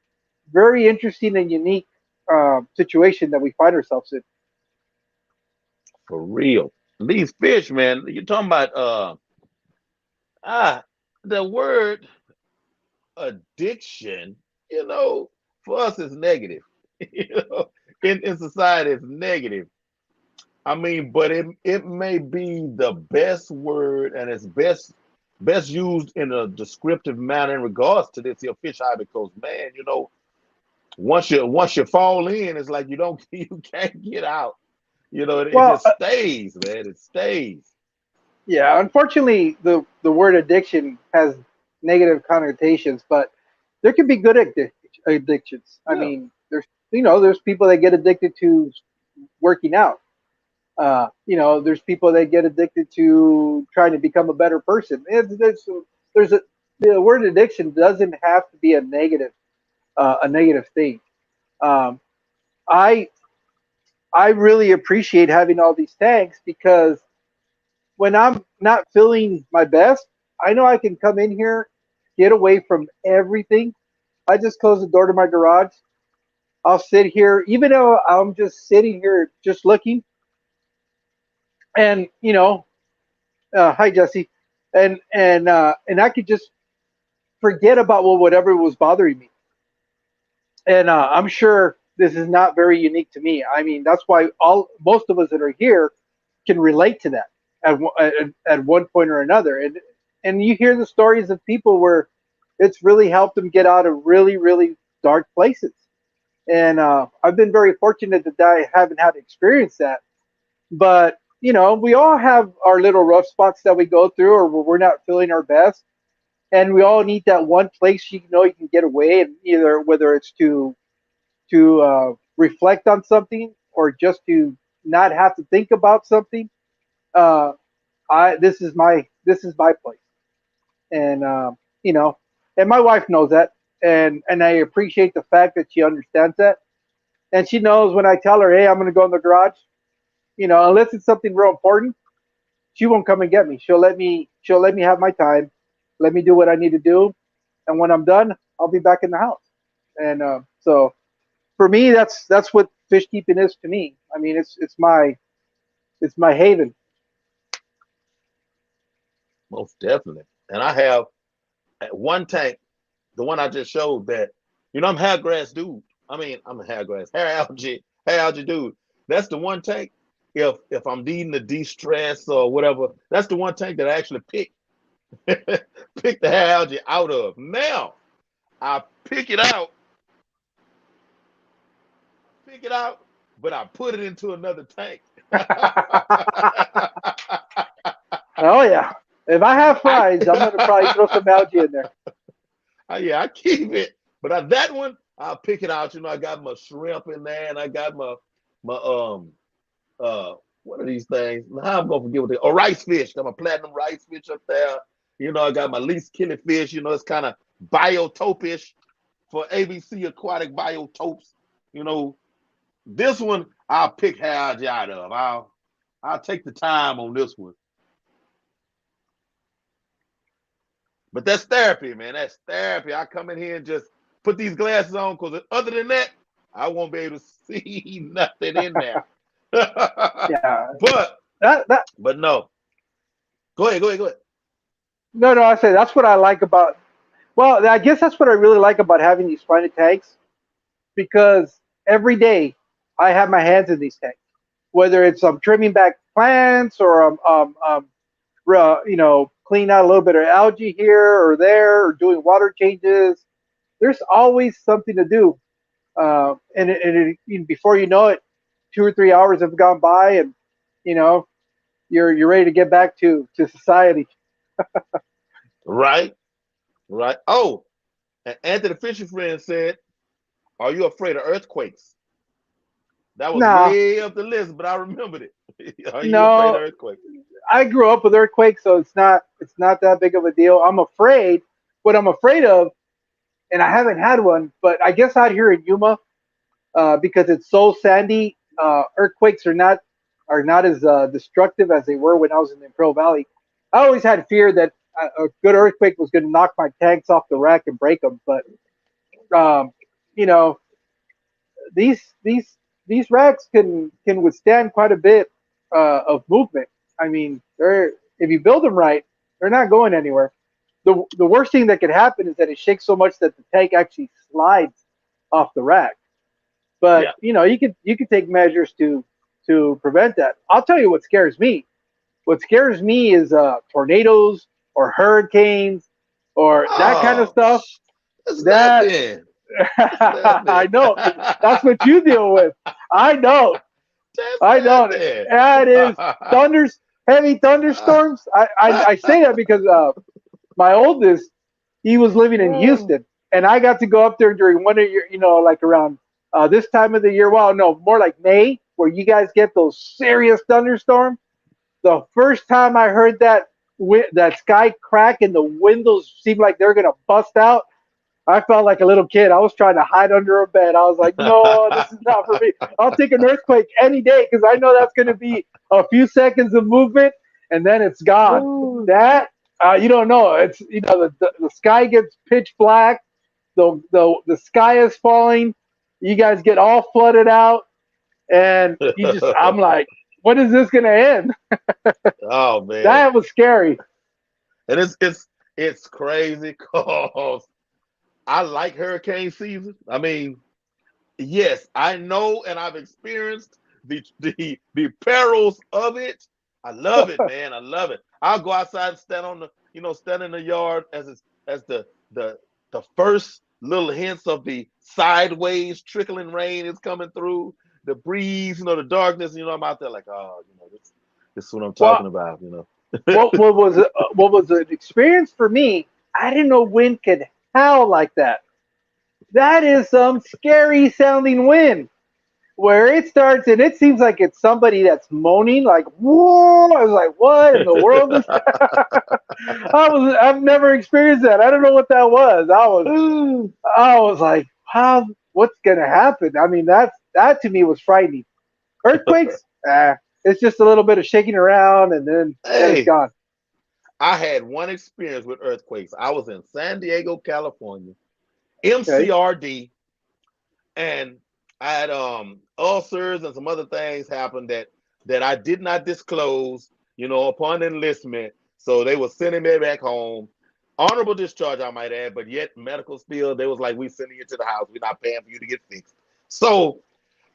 interesting and unique situation that we find ourselves in. For real. These fish, man, you're talking about ah the word addiction, you know, for us is negative. You know, in society it's negative. I mean, but it may be the best word and it's best used in a descriptive manner in regards to this here fish hobby because man, you know, once you fall in, it's like you don't you can't get out. You know, it Well, just stays, man. It stays. yeah, unfortunately, the word addiction has negative connotations, but there can be good addictions. I Yeah. mean, there's people that get addicted to working out. There's people that get addicted to trying to become a better person. There's a The word addiction doesn't have to be a negative thing. Um, I I really appreciate having all these tanks because when I'm not feeling my best, I know I can come in here, get away from everything. I just close the door to my garage. I'll sit here, even though I'm just sitting here, just looking, and hi Jesse, and I could just forget about whatever was bothering me. And I'm sure this is not very unique to me. I mean, that's why all most of us that are here can relate to that at one point or another. And you hear the stories of people where it's really helped them get out of really really dark places. And I've been very fortunate that I haven't had to experience that. But we all have our little rough spots that we go through, or where we're not feeling our best, and we all need that one place you can get away, and either whether it's to reflect on something or just to not have to think about something. Uh, I this is my place, and you know, and my wife knows that, and I appreciate the fact that she understands that, and she knows when I tell her, hey, I'm going to go in the garage, unless it's something real important, she won't come and get me. She'll let me have my time, let me do what I need to do, and when I'm done, I'll be back in the house. And so for me, that's what fish keeping is to me. I mean, it's my haven. Most definitely. And I have one tank, the one I just showed that, I'm hair grass dude. I mean, I'm a hair grass, hair algae dude. That's the one tank. If I'm needing to de-stress or whatever, that's the one tank that I actually pick the hair algae out of. Now I pick it out, but I put it into another tank. Oh yeah. If I have I fries, I'm gonna probably throw some algae in there. yeah, I keep it. But that one, I'll pick it out. I got my shrimp in there, and I got my what are these things? How I'm gonna forget what they? Oh, rice fish. Got my platinum rice fish up there. I got my least killing fish. It's kind of biotopish for ABC aquatic biotopes. You know, this one I'll pick Hadge out of. I'll take the time on this one. But that's therapy, man. That's therapy. I come in here and just put these glasses on because other than that, I won't be able to see nothing in there. Yeah. but That but no. Go ahead. no, I say that's what I like about. Well, I guess that's what I really like about having these spiny tanks, because every day I have my hands in these tanks, whether it's trimming back plants, or cleaning out a little bit of algae here or there, or doing water changes. There's always something to do, before you know it, 2 or 3 hours have gone by, and you know you're ready to get back to society. Right, right. Oh, and Anthony Fisher friend said, "Are you afraid of earthquakes?" That was Nah, way up the list, but I remembered it. Are you afraid of no, earthquakes? I grew up with earthquakes, so it's not that big of a deal. I'm afraid. What I'm afraid of, and I haven't had one, but I guess out here in Yuma, because it's so sandy, earthquakes are not as destructive as they were when I was in the Imperial Valley. I always had fear that a good earthquake was going to knock my tanks off the rack and break them, but um, you know these these these racks can withstand quite a bit of movement. I mean, they're if you build them right, they're not going anywhere. the worst thing that could happen is that it shakes so much that the tank actually slides off the rack. But Yeah. you could take measures to prevent that. I'll tell you what scares me. What scares me is tornadoes or hurricanes or that kind of Oh, stuff. that's That nothing. That's I nothing. know. That's what you deal with. I know. That's I know. nothing. That is thunders, heavy thunderstorms. I say that because my oldest, he was living in Oh. Houston, and I got to go up there during one of your, like around this time of the year. Well, no, more like May, where you guys get those serious thunderstorms. The first time I heard that sky crack and the windows seemed like they're gonna bust out, I felt like a little kid. I was trying to hide under a bed. I was like, no, this is not for me. I'll take an earthquake any day because I know that's going to be a few seconds of movement and then it's gone. Oh. That, you don't know. It's, the sky gets pitch black. The sky is falling. You guys get all flooded out. And I'm like, when is this going to end? Oh man. That was scary. And it's crazy because I like hurricane season. I mean, yes, I know and I've experienced the perils of it. I love it, man. I love it. I'll go outside and stand on stand in the yard as the the first little hints of the sideways trickling rain is coming through, the breeze, the darkness, I'm out there like, oh, this is what I'm Well, talking about. what was an experience for me? I didn't know wind could howl like that. That is some scary sounding wind where it starts and it seems like it's somebody that's moaning like whoa. I was like, what in the world is I've never experienced that. I don't know what that was. I was like, how what's gonna happen? I mean that to me was frightening. Earthquakes, it's just a little bit of shaking around and then it's Hey, gone. I had one experience with earthquakes. I was in San Diego, California, Okay. MCRD, and I had ulcers and some other things happened that I did not disclose, upon enlistment. So they were sending me back home. Honorable discharge, I might add, but yet medical still, they was like, we sending you to the house. We're not paying for you to get fixed. So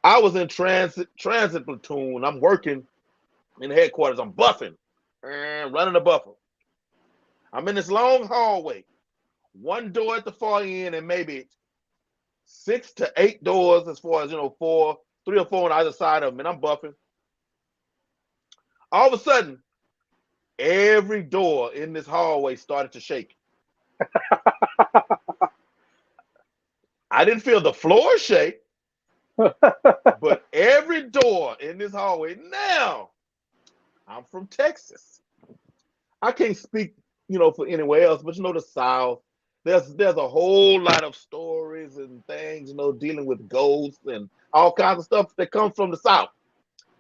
I was in transit platoon. I'm working in headquarters. I'm buffing and running a buffer. I'm in this long hallway, one door at the far end, and maybe 6 to 8 doors as far as four, 3 or 4 on either side of them, and I'm buffing. All of a sudden, every door in this hallway started to shake. I didn't feel the floor shake, but every door in this hallway. Now, I'm from Texas. I can't speak, for anywhere else, but the South. There's a whole lot of stories and things, dealing with ghosts and all kinds of stuff that comes from the South.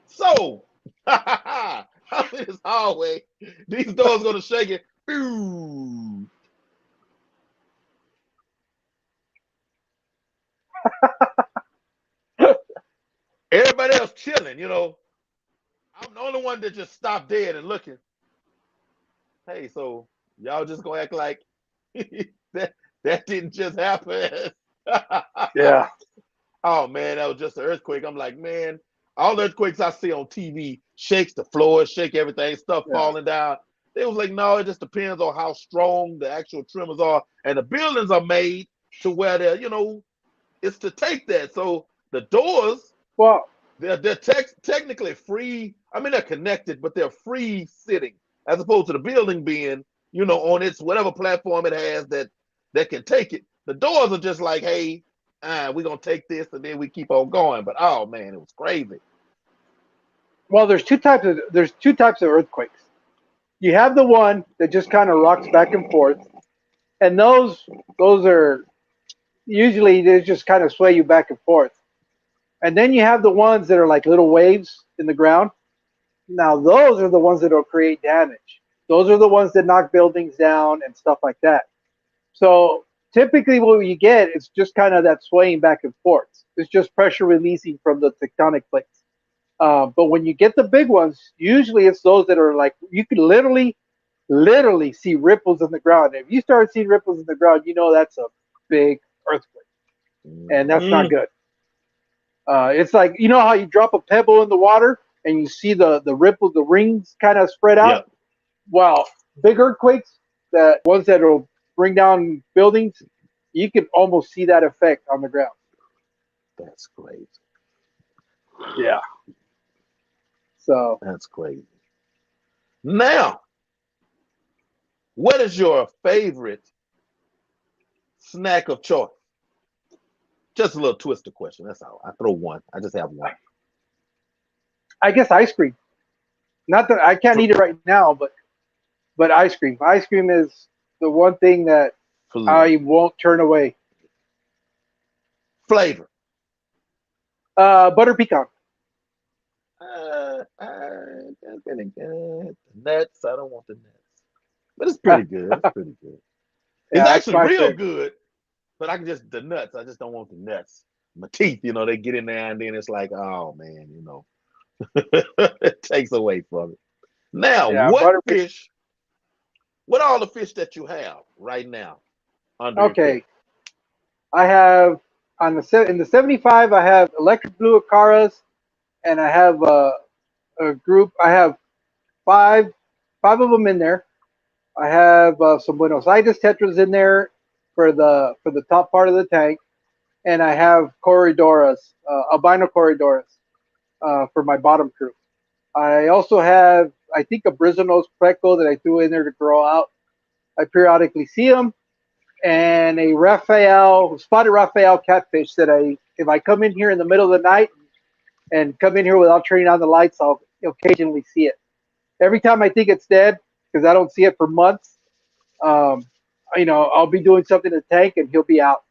So, I'm in this hallway. These doors gonna shake it. Boo. Everybody else chilling. I'm the only one that just stopped dead and looking. Hey, so y'all just gonna act like that that didn't just happen? Yeah. Oh man, that was just an earthquake. I'm like, man, all the earthquakes I see on TV shakes the floor, shake everything, stuff Yeah. falling down. They was like, no, it just depends on how strong the actual tremors are, and the buildings are made to where it's to take that. So the doors, Well, they're technically free. I mean, they're connected, but they're free sitting, as opposed to the building being, on its whatever platform it has that can take it. The doors are just like, hey, we're gonna take this, and then we keep on going. But oh man, it was crazy. well, there's two types of earthquakes. You have the one that just kind of rocks back and forth, and those are usually they just kind of sway you back and forth. And then you have the ones that are like little waves in the ground. Now those are the ones that will create damage. Those are the ones that knock buildings down and stuff like that. So typically what you get is just kind of that swaying back and forth. It's just pressure releasing from the tectonic plates. But when you get the big ones, usually it's those that are like you could literally literally see ripples in the ground. If you start seeing ripples in the ground, you know that's a big earthquake, and that's not Mm, good. It's like you know how you drop a pebble in the water and you see the ripples, the rings kind of spread out. yep, Well, big earthquakes, the ones that will bring down buildings, you can almost see that effect on the ground. that's crazy. Yeah. So That's crazy. Now, what is your favorite snack of choice? Just a little twister question. That's all. I throw one. I just have one. I guess ice cream. Not that I can't Fl- eat it right now, but ice cream. Ice cream is the one thing that I flavor. won't turn away. Flavor. Butter pecan. That's pretty good. Nuts. I don't want the nuts, but it's pretty good. It's pretty good. It's Yeah, it's actually my real favorite. good, but I can just the nuts. I just don't want the nuts. My teeth, they get in there, and then it's like, oh man, it takes away from it. Now, Yeah, what butter pecan. fish? What are all the fish that you have right now under your care? Okay, I have in the 75. I have electric blue acaras, and I have a group. I have five five of them in there. I have some Buenos Aires tetras in there for the top part of the tank, and I have corridoras, albino corridoras, for my bottom crew. I also have, I think, a Brizonos Preco that I threw in there to grow out. I periodically see them, and a Raphael, spotted Raphael catfish that if I come in here in the middle of the night and come in here without turning on the lights, I'll occasionally see it. Every time I think it's dead, because I don't see it for months, um, I'll be doing something to the tank and he'll be out,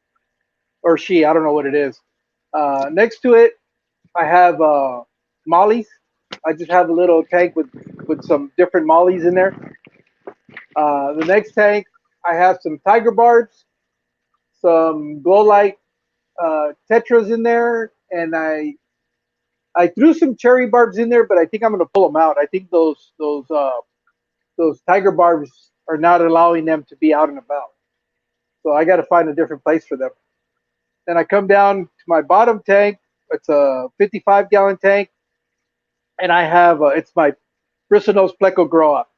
or she, I don't know what it is. Next to it, I have mollies. I just have a little tank with some different mollies in there. The next tank, I have some tiger barbs, some glow light tetras in there, and I threw some cherry barbs in there, but I think I'm gonna pull them out. I think those tiger barbs are not allowing them to be out and about, so I got to find a different place for them. Then I come down to my bottom tank. It's a 55-gallon tank, and I have it's my Brisonos Pleco grow up,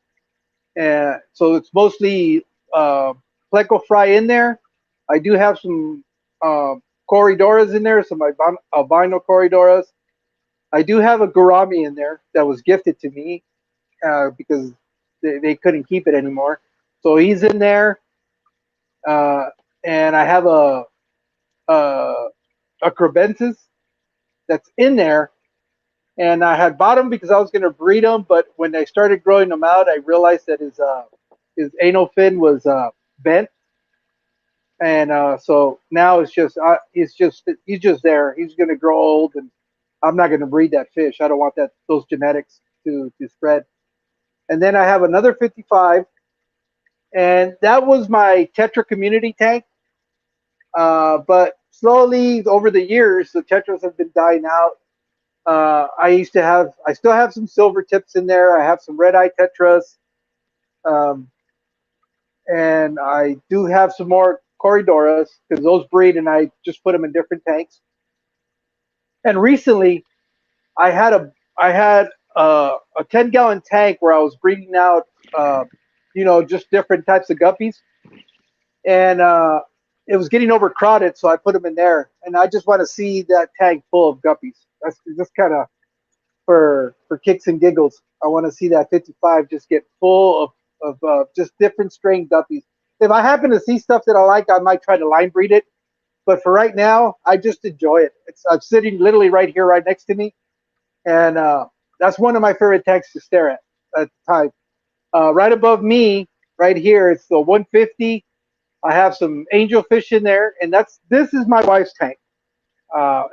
and so it's mostly uh, Pleco fry in there. I do have some uh, corridoras in there, some albino corridoras. I do have a gourami in there that was gifted to me because they couldn't keep it anymore. So he's in there, uh, and I have a, a crebensis that's in there. And I had bought him because I was going to breed him, but when I started growing them out, I realized that his anal fin was bent, and so now he's just there. He's going to grow old, and I'm not going to breed that fish. I don't want those genetics to spread. And then I have another 55, and that was my Tetra community tank. But slowly over the years, the Tetras have been dying out. I still have some silver tips in there. I have some red eye tetras, um, and I do have some more corridoras because those breed, and I just put them in different tanks. And recently, I had a 10-gallon tank where I was breeding out, just different types of guppies, and it was getting overcrowded, so I put them in there, and I just want to see that tank full of guppies. That's just kind of for kicks and giggles. I want to see that 55 just get full of just different strain guppies. If I happen to see stuff that I like, I might try to line breed it. But for right now, I just enjoy it. I'm sitting literally right here, right next to me, and that's one of my favorite tanks to stare at the time. Right above me, right here, it's the 150. I have some angelfish in there, and this is my wife's tank.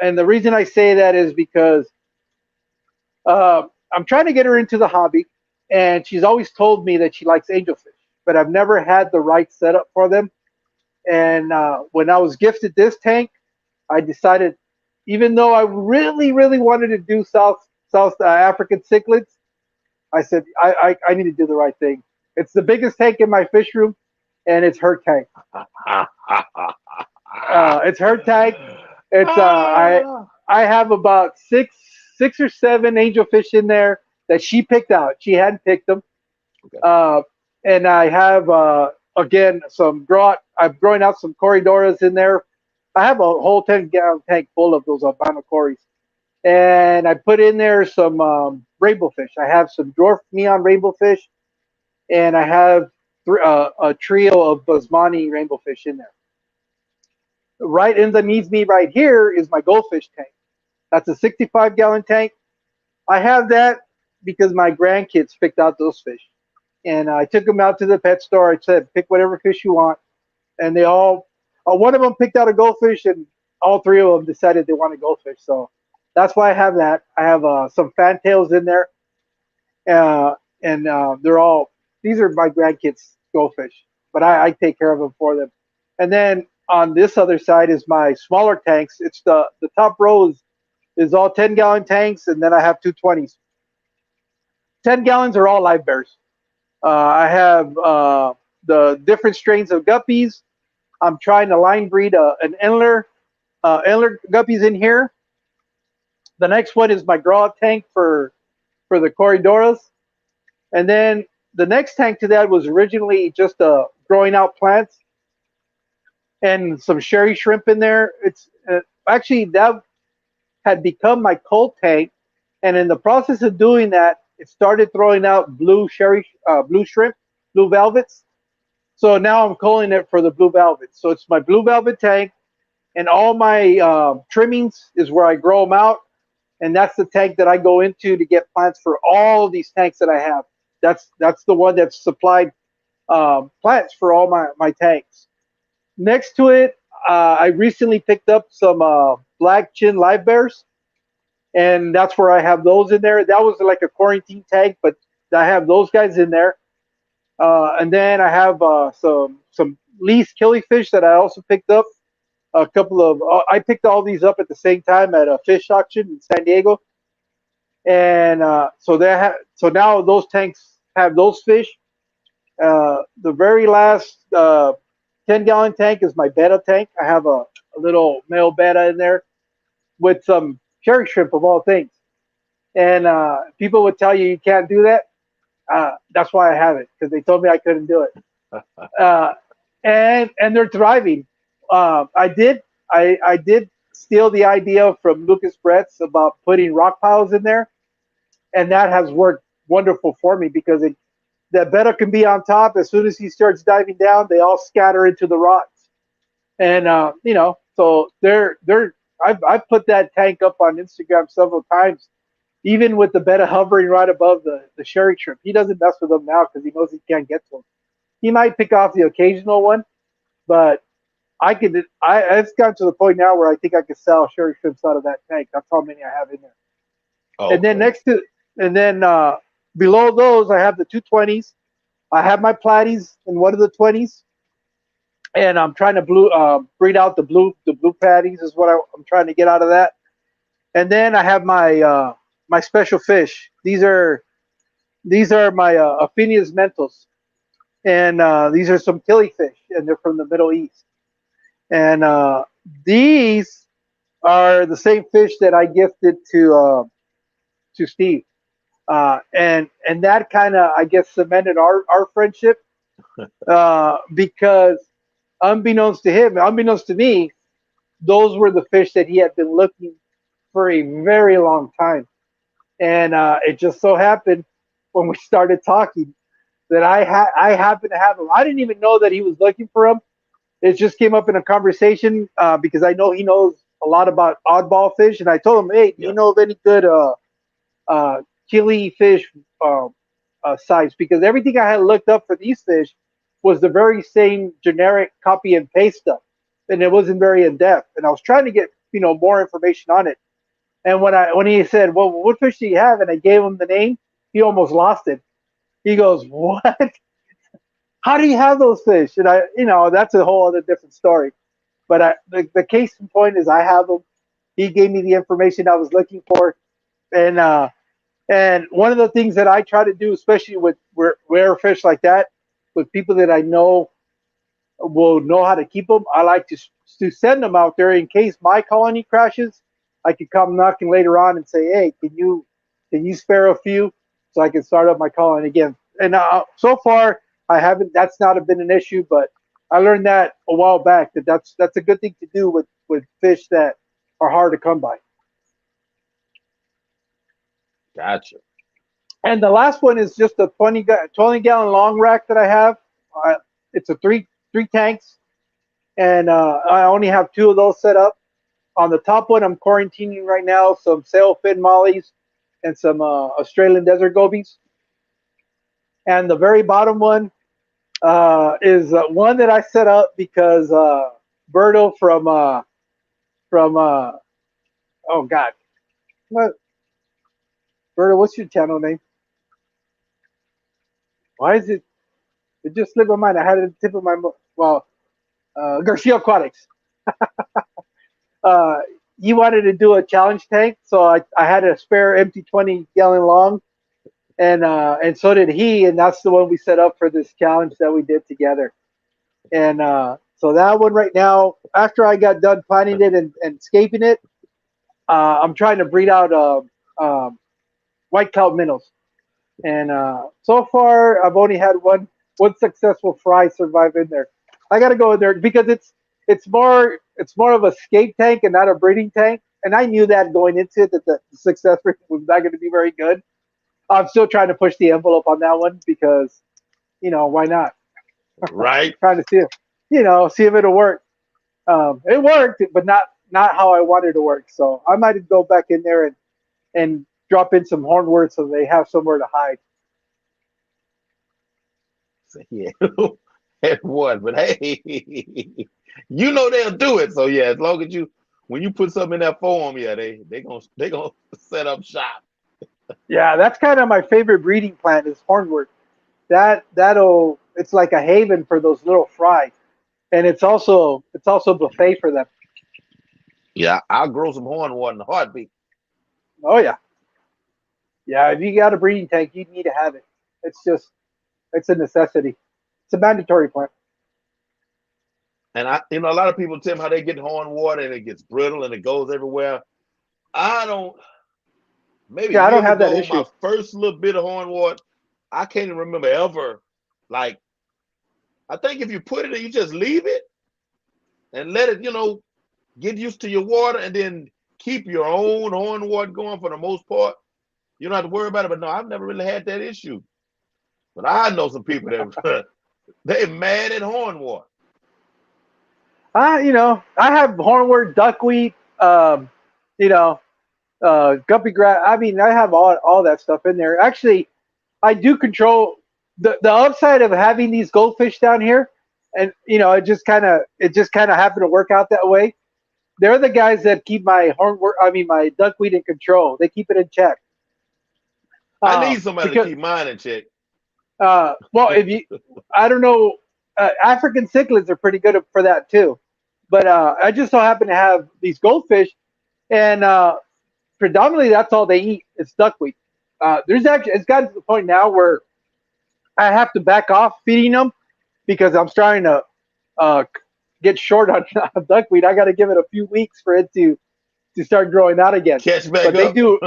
And the reason I say that is because uh, I'm trying to get her into the hobby, and she's always told me that she likes angelfish, but I've never had the right setup for them. And when I was gifted this tank, I decided, even though I really, really wanted to do South African cichlids, I said I need to do the right thing. It's the biggest tank in my fish room, and it's her tank. It's her tank. It's I have about six or seven angelfish in there that she picked out. She hadn't picked them. Okay. And I have again some grow. I'm growing out some corridoras in there. I have a whole 10-gallon tank full of those albino corys, and I put in there some rainbow fish. I have some dwarf neon rainbow fish, and I have a trio of basmani rainbow fish in there. Right underneath me, right here, is my goldfish tank. That's a 65-gallon tank. I have that because my grandkids picked out those fish. And I took them out to the pet store. I said, pick whatever fish you want. And they all, one of them picked out a goldfish, and all three of them decided they want a goldfish. So that's why I have that. I have some fantails in there. And they're all, these are my grandkids' goldfish, but I take care of them for them. And then on this other side is my smaller tanks. It's the top row is all 10-gallon tanks, and then I have two 20s. 10 gallons are all live bears. I have the different strains of guppies. I'm trying to line breed an antler guppies in here. The next one is my grow out tank for the corridoras. And then the next tank to that was originally just growing out plants and some sherry shrimp in there. It's actually that had become my cold tank, and in the process of doing that, it started throwing out blue shrimp, blue velvets. So now I'm calling it for the blue velvet. So it's my blue velvet tank, and all my trimmings is where I grow them out, and that's the tank that I go into to get plants for all of these tanks that I have. That's the one that's supplied plants for all my tanks. Next to it, I recently picked up some black chin live bears, and that's where I have those in there. That was like a quarantine tank, but I have those guys in there. And then I have some least killifish that I also picked up. A couple of I picked all these up at the same time at a fish auction in San Diego, and so now those tanks have those fish. The very last 10-gallon tank is my betta tank. I have a little male betta in there with some cherry shrimp of all things. And people would tell you can't do that. That's why I have it, because they told me I couldn't do it. And they're thriving. I did steal the idea from Lucas Bretz about putting rock piles in there, and that has worked wonderful for me because that betta can be on top. As soon as he starts diving down, they all scatter into the rocks. And so I've put that tank up on Instagram several times, even with the betta hovering right above the sherry shrimp. He doesn't mess with them now because he knows he can't get to them. He might pick off the occasional one, but it's gotten to the point now where I think I could sell sherry shrimps out of that tank. That's how many I have in there. Oh, and then below those, I have the two 20s. I have my platies in one of the 20s, and I'm trying to breed out the blue patties is what I'm trying to get out of that. And then I have my special fish. These are my Aphenias mentos, and these are some killifish, and they're from the Middle East. And these are the same fish that I gifted to Steve, and that kind of, I guess, cemented our friendship because unbeknownst to him, unbeknownst to me, those were the fish that he had been looking for a very long time. And it just so happened when we started talking that I happened to have him. I didn't even know that he was looking for him. It just came up in a conversation because I know he knows a lot about oddball fish, and I told him, "Hey, do you know of any good killifish sites?" Because everything I had looked up for these fish was the very same generic copy and paste stuff, and it wasn't very in depth. And I was trying to get more information on it. And when he said, "Well, what fish do you have?" and I gave him the name, he almost lost it. He goes, "What? How do you have those fish?" And that's a whole other different story. But the case in point is I have them. He gave me the information I was looking for, and And one of the things that I try to do, especially with rare fish like that, with people that I know will know how to keep them, I like to send them out there in case my colony crashes. I could come knocking later on and say, "Hey, can you spare a few so I can start up my colony again?" And so far, I haven't. That's not been an issue, but I learned that a while back that that's a good thing to do with fish that are hard to come by. Gotcha. And the last one is just a 20 gallon long rack that I have. Uh, it's a three tanks, and I only have two of those set up. On the top one, I'm quarantining right now some sailfin mollies and some Australian desert gobies. And the very bottom one is one that I set up because Berto from oh God, what Berto? What's your channel name? Why is it? It just slipped my mind. I had it at the tip of my well, Garcia Aquatics. Uh, he wanted to do a challenge tank, so I had a spare empty 20 gallon long, and so did he, and that's the one we set up for this challenge that we did together. And so that one right now, after I got done planning it and scaping it, I'm trying to breed out white cloud minnows. And so far, I've only had one successful fry survive in there. I got to go in there because it's more of a scape tank and not a breeding tank. And I knew that going into it that the success rate was not going to be very good. I'm still trying to push the envelope on that one because why not? Right. Trying to see if it'll work. It worked, but not how I wanted it to work. So I might go back in there and drop in some hornworts so they have somewhere to hide. So, yeah. Had one, but hey, they'll do it. So yeah, as long as when you put something in that form, yeah, they gonna set up shop. Yeah, that's kind of my favorite breeding plant is hornwort. It's like a haven for those little fry, and it's also buffet for them. Yeah, I'll grow some horn in a heartbeat. Oh yeah, yeah. If you got a breeding tank, you need to have it. It's a necessity. It's a mandatory plant. And a lot of people tell me how they get horn water and it gets brittle and it goes everywhere. I don't. Maybe Yeah, I don't years have that ago, issue. my first little bit of horn water, I can't even remember ever. Like, I think if you put it in, you just leave it and let it, get used to your water and then keep your own horn water going for the most part. You don't have to worry about it. But no, I've never really had that issue. But I know some people that they're mad at horn water. I have hornwort, duckweed, you know, guppy grass. I mean, I have all that stuff in there. Actually, I do control the upside of having these goldfish down here, and it just kind of happened to work out that way. They're the guys that keep my duckweed in control. They keep it in check. I need somebody to Because keep mine in check. well, if you, I don't know, African cichlids are pretty good for that too. But I just so happen to have these goldfish, and predominantly that's all they eat is duckweed. It's gotten to the point now where I have to back off feeding them because I'm starting to uh, get short on duckweed. I got to give it a few weeks for it to start growing out again. Catch back But they up. do,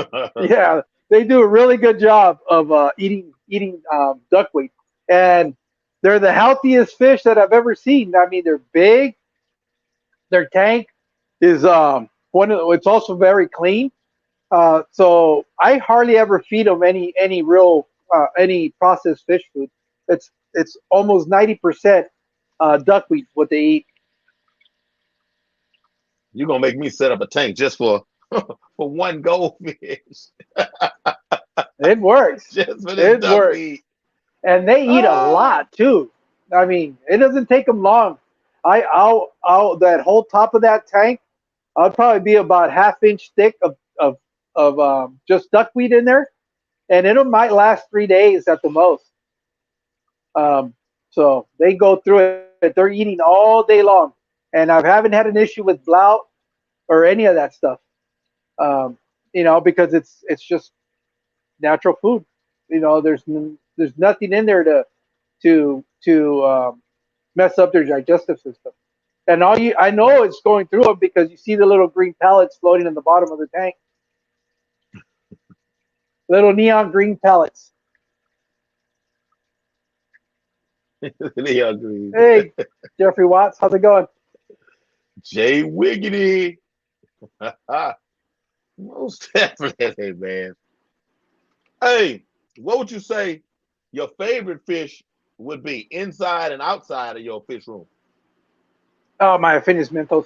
yeah, they do a really good job of eating duckweed, and they're the healthiest fish that I've ever seen. I mean, they're big. Their tank is it's also very clean. So I hardly ever feed them any real any processed fish food. It's almost 90% duckweed what they eat. You're gonna make me set up a tank just for for one goldfish. It works. Just for this It works, duckweed. and they eat a Ah, lot too. I mean, it doesn't take them long. I'll that whole top of that tank. I'll probably be about half-inch thick of just duckweed in there, and it might last 3 days at the most. Um, so they go through it. They're eating all day long, and I haven't had an issue with blout or any of that stuff. Um, because it's just natural food. There's nothing in there to mess up their digestive system. And I know it's going through them because you see the little green pellets floating in the bottom of the tank, little neon green pellets. They agree. Hey, Jeffrey Watts, how's it going? Jay Wiggity. Most definitely, man. Hey, what would you say your favorite fish would be inside and outside of your fish room? Oh, my Affinis Mentos.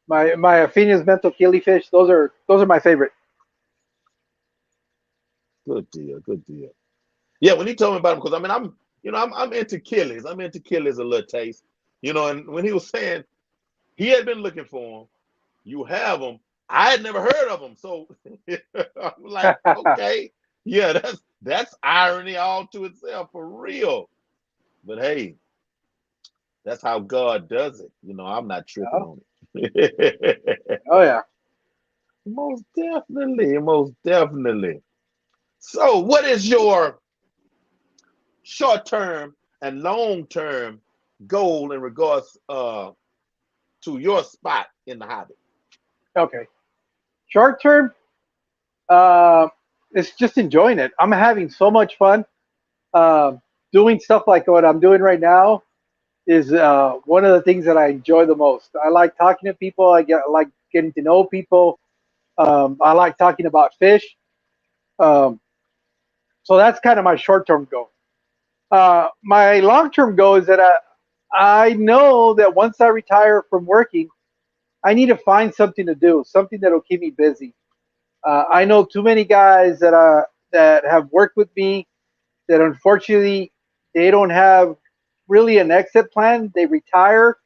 My Affinis Mental killifish. Those are my favorite. Good deal, good deal. Yeah, when he told me about him, because I mean, I'm into killies. I'm into killies a little taste, And when he was saying he had been looking for them, you have them. I had never heard of them, so I'm like, okay, yeah, that's irony all to itself for real. But hey, that's how God does it. I'm not tripping Yeah. on it. Oh yeah. Most definitely, most definitely. So, what is your short term and long term goal in regards to your spot in the hobby? Okay. Short term, uh, it's just enjoying it. I'm having so much fun. Um, Doing stuff like what I'm doing right now is one of the things that I enjoy the most. I like talking to people. I like getting to know people. I like talking about fish. Um, so that's kind of my short term goal. My long term goal is that I know that once I retire from working, I need to find something to do, something that'll keep me busy. I know too many guys that have worked with me that unfortunately they don't have really an exit plan. They retire,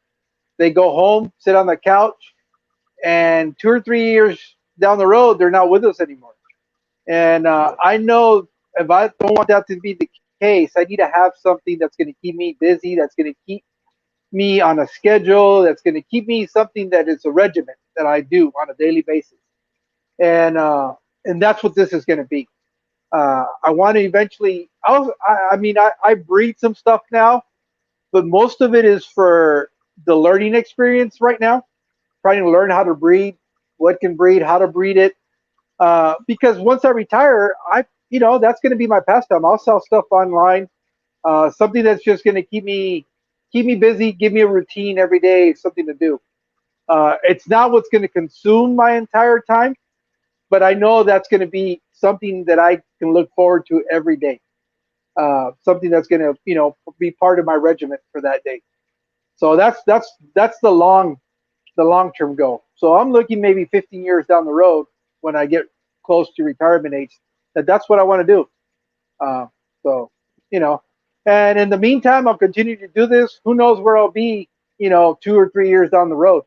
they go home, sit on the couch, and 2 or 3 years down the road, they're not with us anymore. And Yeah, I know if I don't want that to be the case, I need to have something that's going to keep me busy, that's going to keep me on a schedule, that's going to keep me something that is a regimen that I do on a daily basis. And that's what this is going to be. I want to eventually. I mean, I breed some stuff now, but most of it is for the learning experience right now, trying to learn how to breed, what can breed, how to breed it. Because once I retire, that's going to be my pastime. I'll sell stuff online, something that's just going to keep me busy, give me a routine every day, something to do. It's not what's going to consume my entire time, but I know that's going to be something that I can look forward to every day. Something that's going to be part of my regiment for that day. So that's the long term goal. So I'm looking maybe 15 years down the road when I get close to retirement age. That's what I want to do. Uh, so you know, and in the meantime, I'll continue to do this. Who knows where I'll be? 2 or 3 years down the road.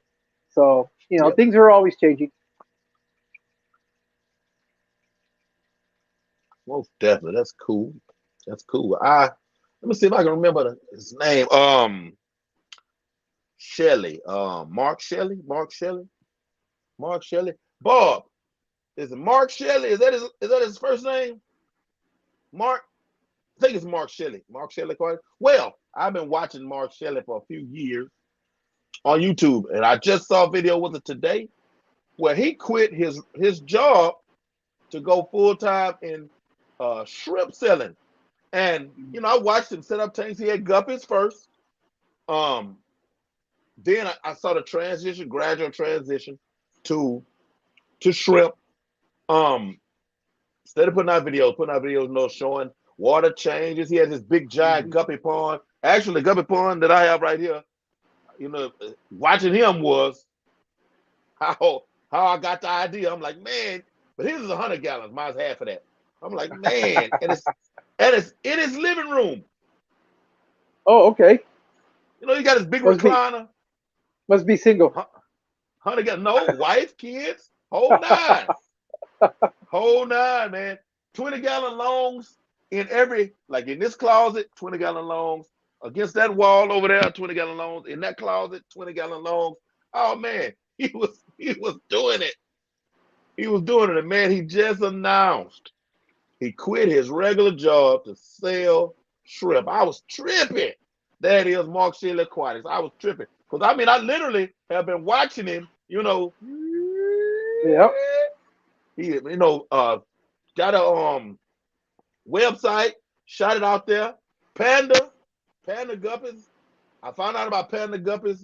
So yeah, things are always changing. most definitely. That's cool. That's cool. Let me see if I can remember his name. Shelley. Mark Shelley. Mark Shelley. Mark Shelley. Bob. Is it Mark Shelley? Is that his first name? Mark. I think it's Mark Shelley. Mark Shelley. Well, I've been watching Mark Shelley for a few years on YouTube, and I just saw a video with it today where he quit his job to go full time in shrimp selling. And I watched him set up tanks. He had guppies first. Um, then I saw the gradual transition to shrimp. Um, Instead of putting out videos, showing water changes. He has this big giant guppy pond. Actually, the guppy pond that I have right here, watching him was how I got the idea. I'm like, man, but his is 100 gallons. Mine's half of that. I'm like, man, and it's in his living room. Oh, okay. He got his big Must be recliner. must be single. 100 gallons. No wife, kids, whole nine, man. 20-gallon longs in like in this closet, 20-gallon longs. Against that wall over there, 20-gallon longs. In that closet, 20-gallon longs. Oh man, he was doing it. He was doing it, and man, he just announced he quit his regular job to sell shrimp. I was tripping. That is Mark Shelley Aquatics. I was tripping. Because I mean, I literally have been watching him, Yep. He, got a website, shot it out there. Panda Guppies. I found out about Panda Guppies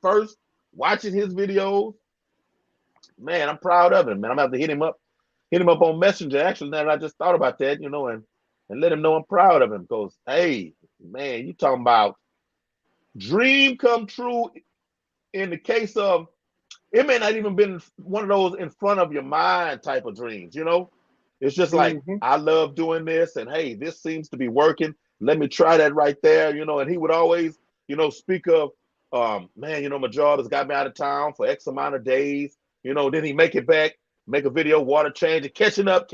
first, watching his videos. Man, I'm proud of him, man. I'm gonna have to hit him up on Messenger. Actually, now that I just thought about that, and let him know I'm proud of him. Because hey, man, you talking about dream come true in the case of it may not even been one of those in front of your mind type of dreams. It's just like Mm-hmm. I love doing this, and hey, this seems to be working. Let me try that right there, and he would always, speak of man, my job has got me out of town for X amount of days. Then he make it back, make a video, water change, and catching up.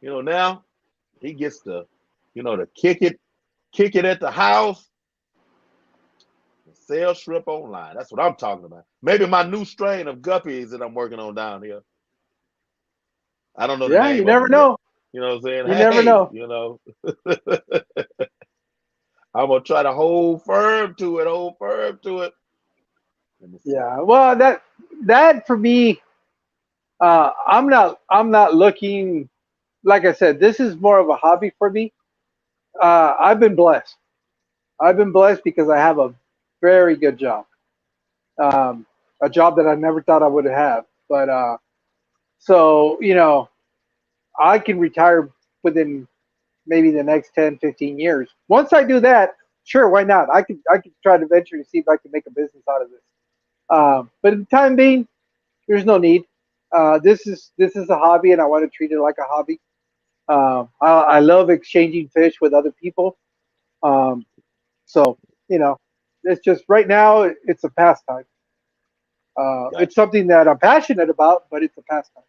Now he gets to kick it at the house, and sell shrimp online. That's what I'm talking about. Maybe my new strain of guppies that I'm working on down here. I don't know the Yeah, you name of never them yet. know. You know what I'm You saying? never Hey, know. I'm gonna try to hold firm to it. Hold firm to it. Let me see. Yeah. Well, that for me, I'm not looking. Like I said, this is more of a hobby for me. I've been blessed. I've been blessed because I have a very good job. Um, a job that I never thought I would have. But so I can retire within maybe the next 10, 15 years. Once I do that, sure, why not? I could try to venture to see if I can make a business out of this. But at the time being, there's no need. This is a hobby, and I want to treat it like a hobby. I love exchanging fish with other people. Um, so it's just right now it's a pastime. It's Gotcha. something that I'm passionate about, but it's a pastime.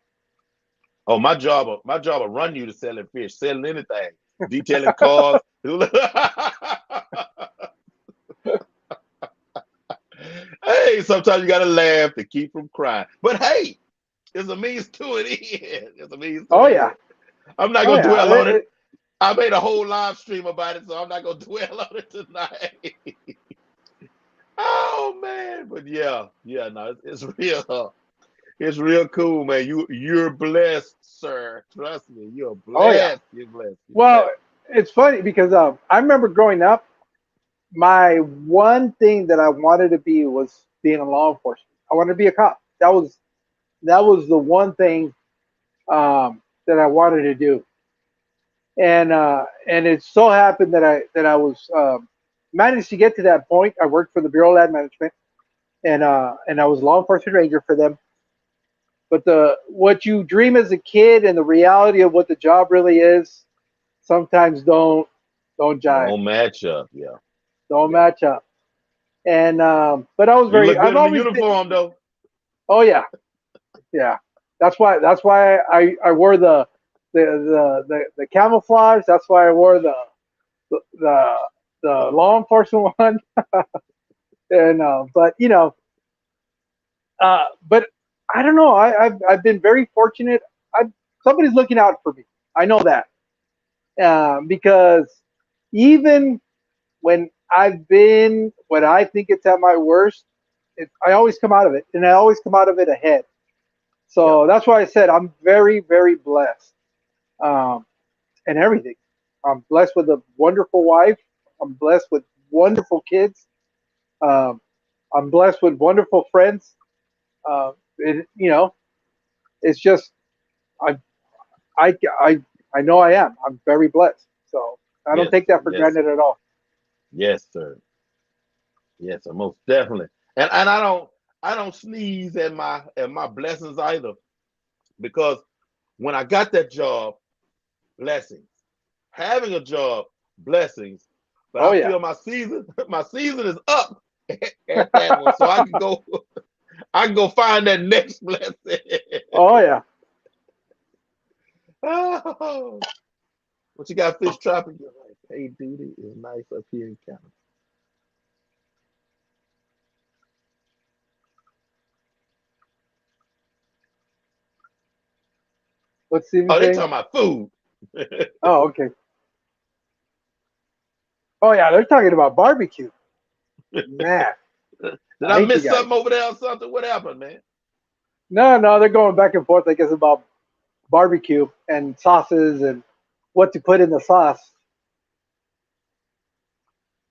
Oh, my job will run you to selling fish, selling anything, detailing cars. Hey, sometimes you gotta laugh to keep from crying. But hey, there's a means to it end. There's a means to Oh it yeah, end. I'm not oh gonna yeah. dwell on it. I made a whole live stream about it, so I'm not gonna dwell on it tonight. Oh man, but yeah, no, it's real. It's real cool, man. You're blessed, sir. Trust me, you're Oh yeah. blessed. You're blessed. You're Well, blessed. it's funny because I remember growing up, my one thing that I wanted to be was being a law enforcement. I wanted to be a cop. That was the one thing that I wanted to do. And it so happened that I was managed to get to that point. I worked for the Bureau of Land Management, and I was a law enforcement ranger for them. But the what you dream as a kid and the reality of what the job really is sometimes don't jive, Don't match up. Yeah, don't yeah. match up. And but I was You very look good I've in the always been. uniform, though. Oh yeah, yeah. That's why I wore the camouflage. That's why I wore the the law enforcement one. And but I don't know. I've been very fortunate. Somebody's looking out for me. I know that because even when I've been when I think it's at my worst, I always come out of it, and I always come out of it ahead. Yeah. So that's why I said I'm very, very blessed, um, and everything. I'm blessed with a wonderful wife. I'm blessed with wonderful kids. Um, I'm blessed with wonderful friends. It, it's just I, I, I, I know I am. I'm very blessed. So I don't Yes, take sir. that for Yes, granted sir. at all. Yes, sir. Yes, sir. Most definitely. And I don't sneeze at my blessings either, because when I got that job, blessings. Having a job, blessings. But Oh I yeah. feel my season, my season is up at that one. So I can go find that next blessing. Oh yeah. Oh, what you got, fish trapping? You're like, paid duty is nice up here in Canada. What's Steven Oh, they saying? talking about food. Oh, okay. Oh yeah, they're talking about barbecue. Man, Did I I hate you miss guys. something over there or something? What happened, man? No, no, they're going back and forth. I guess about barbecue and sauces and what to put in the sauce.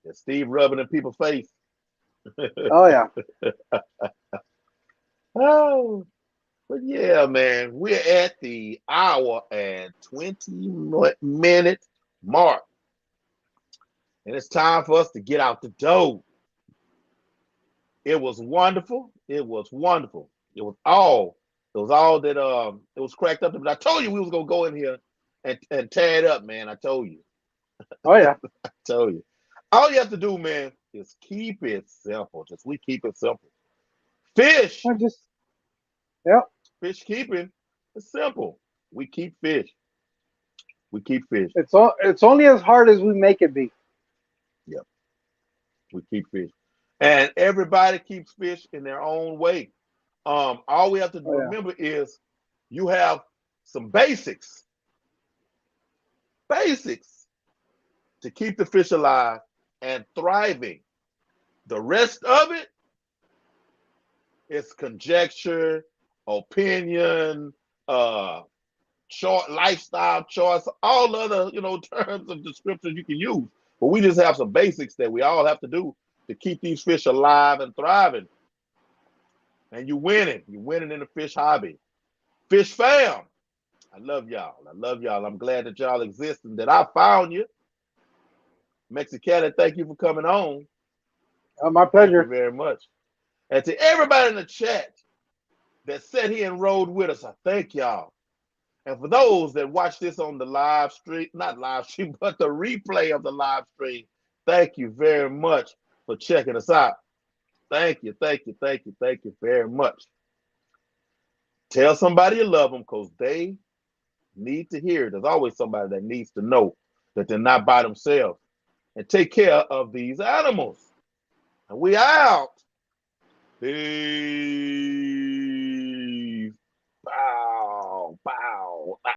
Is Steve rubbing in people's face? Oh yeah. Oh, but yeah, man, we're at the hour and 20-minute mark, and it's time for us to get out the door. It was wonderful. It was wonderful. It was all. It was all that. It was cracked up. But I told you we was gonna go in here and tear it up, man. I told you. Oh yeah. I told you. All you have to do, man, is keep it simple. Just we keep it simple. Fish, I just yeah. fish keeping is simple. We keep fish. We keep fish. It's only as hard as we make it be. Yep, we keep fish, and everybody keeps fish in their own way. All we have to Oh yeah. remember is you have some basics to keep the fish alive and thriving. The rest of it is conjecture, opinion, short lifestyle choice, all other terms of descriptions you can use. But we just have some basics that we all have to do to keep these fish alive and thriving. And you winning. You're winning in the fish hobby. Fish fam. I love y'all. I love y'all. I'm glad that y'all exist and that I found you. Mexicali, thank you for coming on. My Thank you pleasure. very much. And to everybody in the chat that sat here and rode with us, I thank y'all. And for those that watch this on the live stream, not live stream, but the replay of the live stream, thank you very much for checking us out. Thank you, thank you, thank you, thank you very much. Tell somebody you love them because they need to hear it. There's always somebody that needs to know that they're not by themselves. And take care of these animals. And we out. Peace.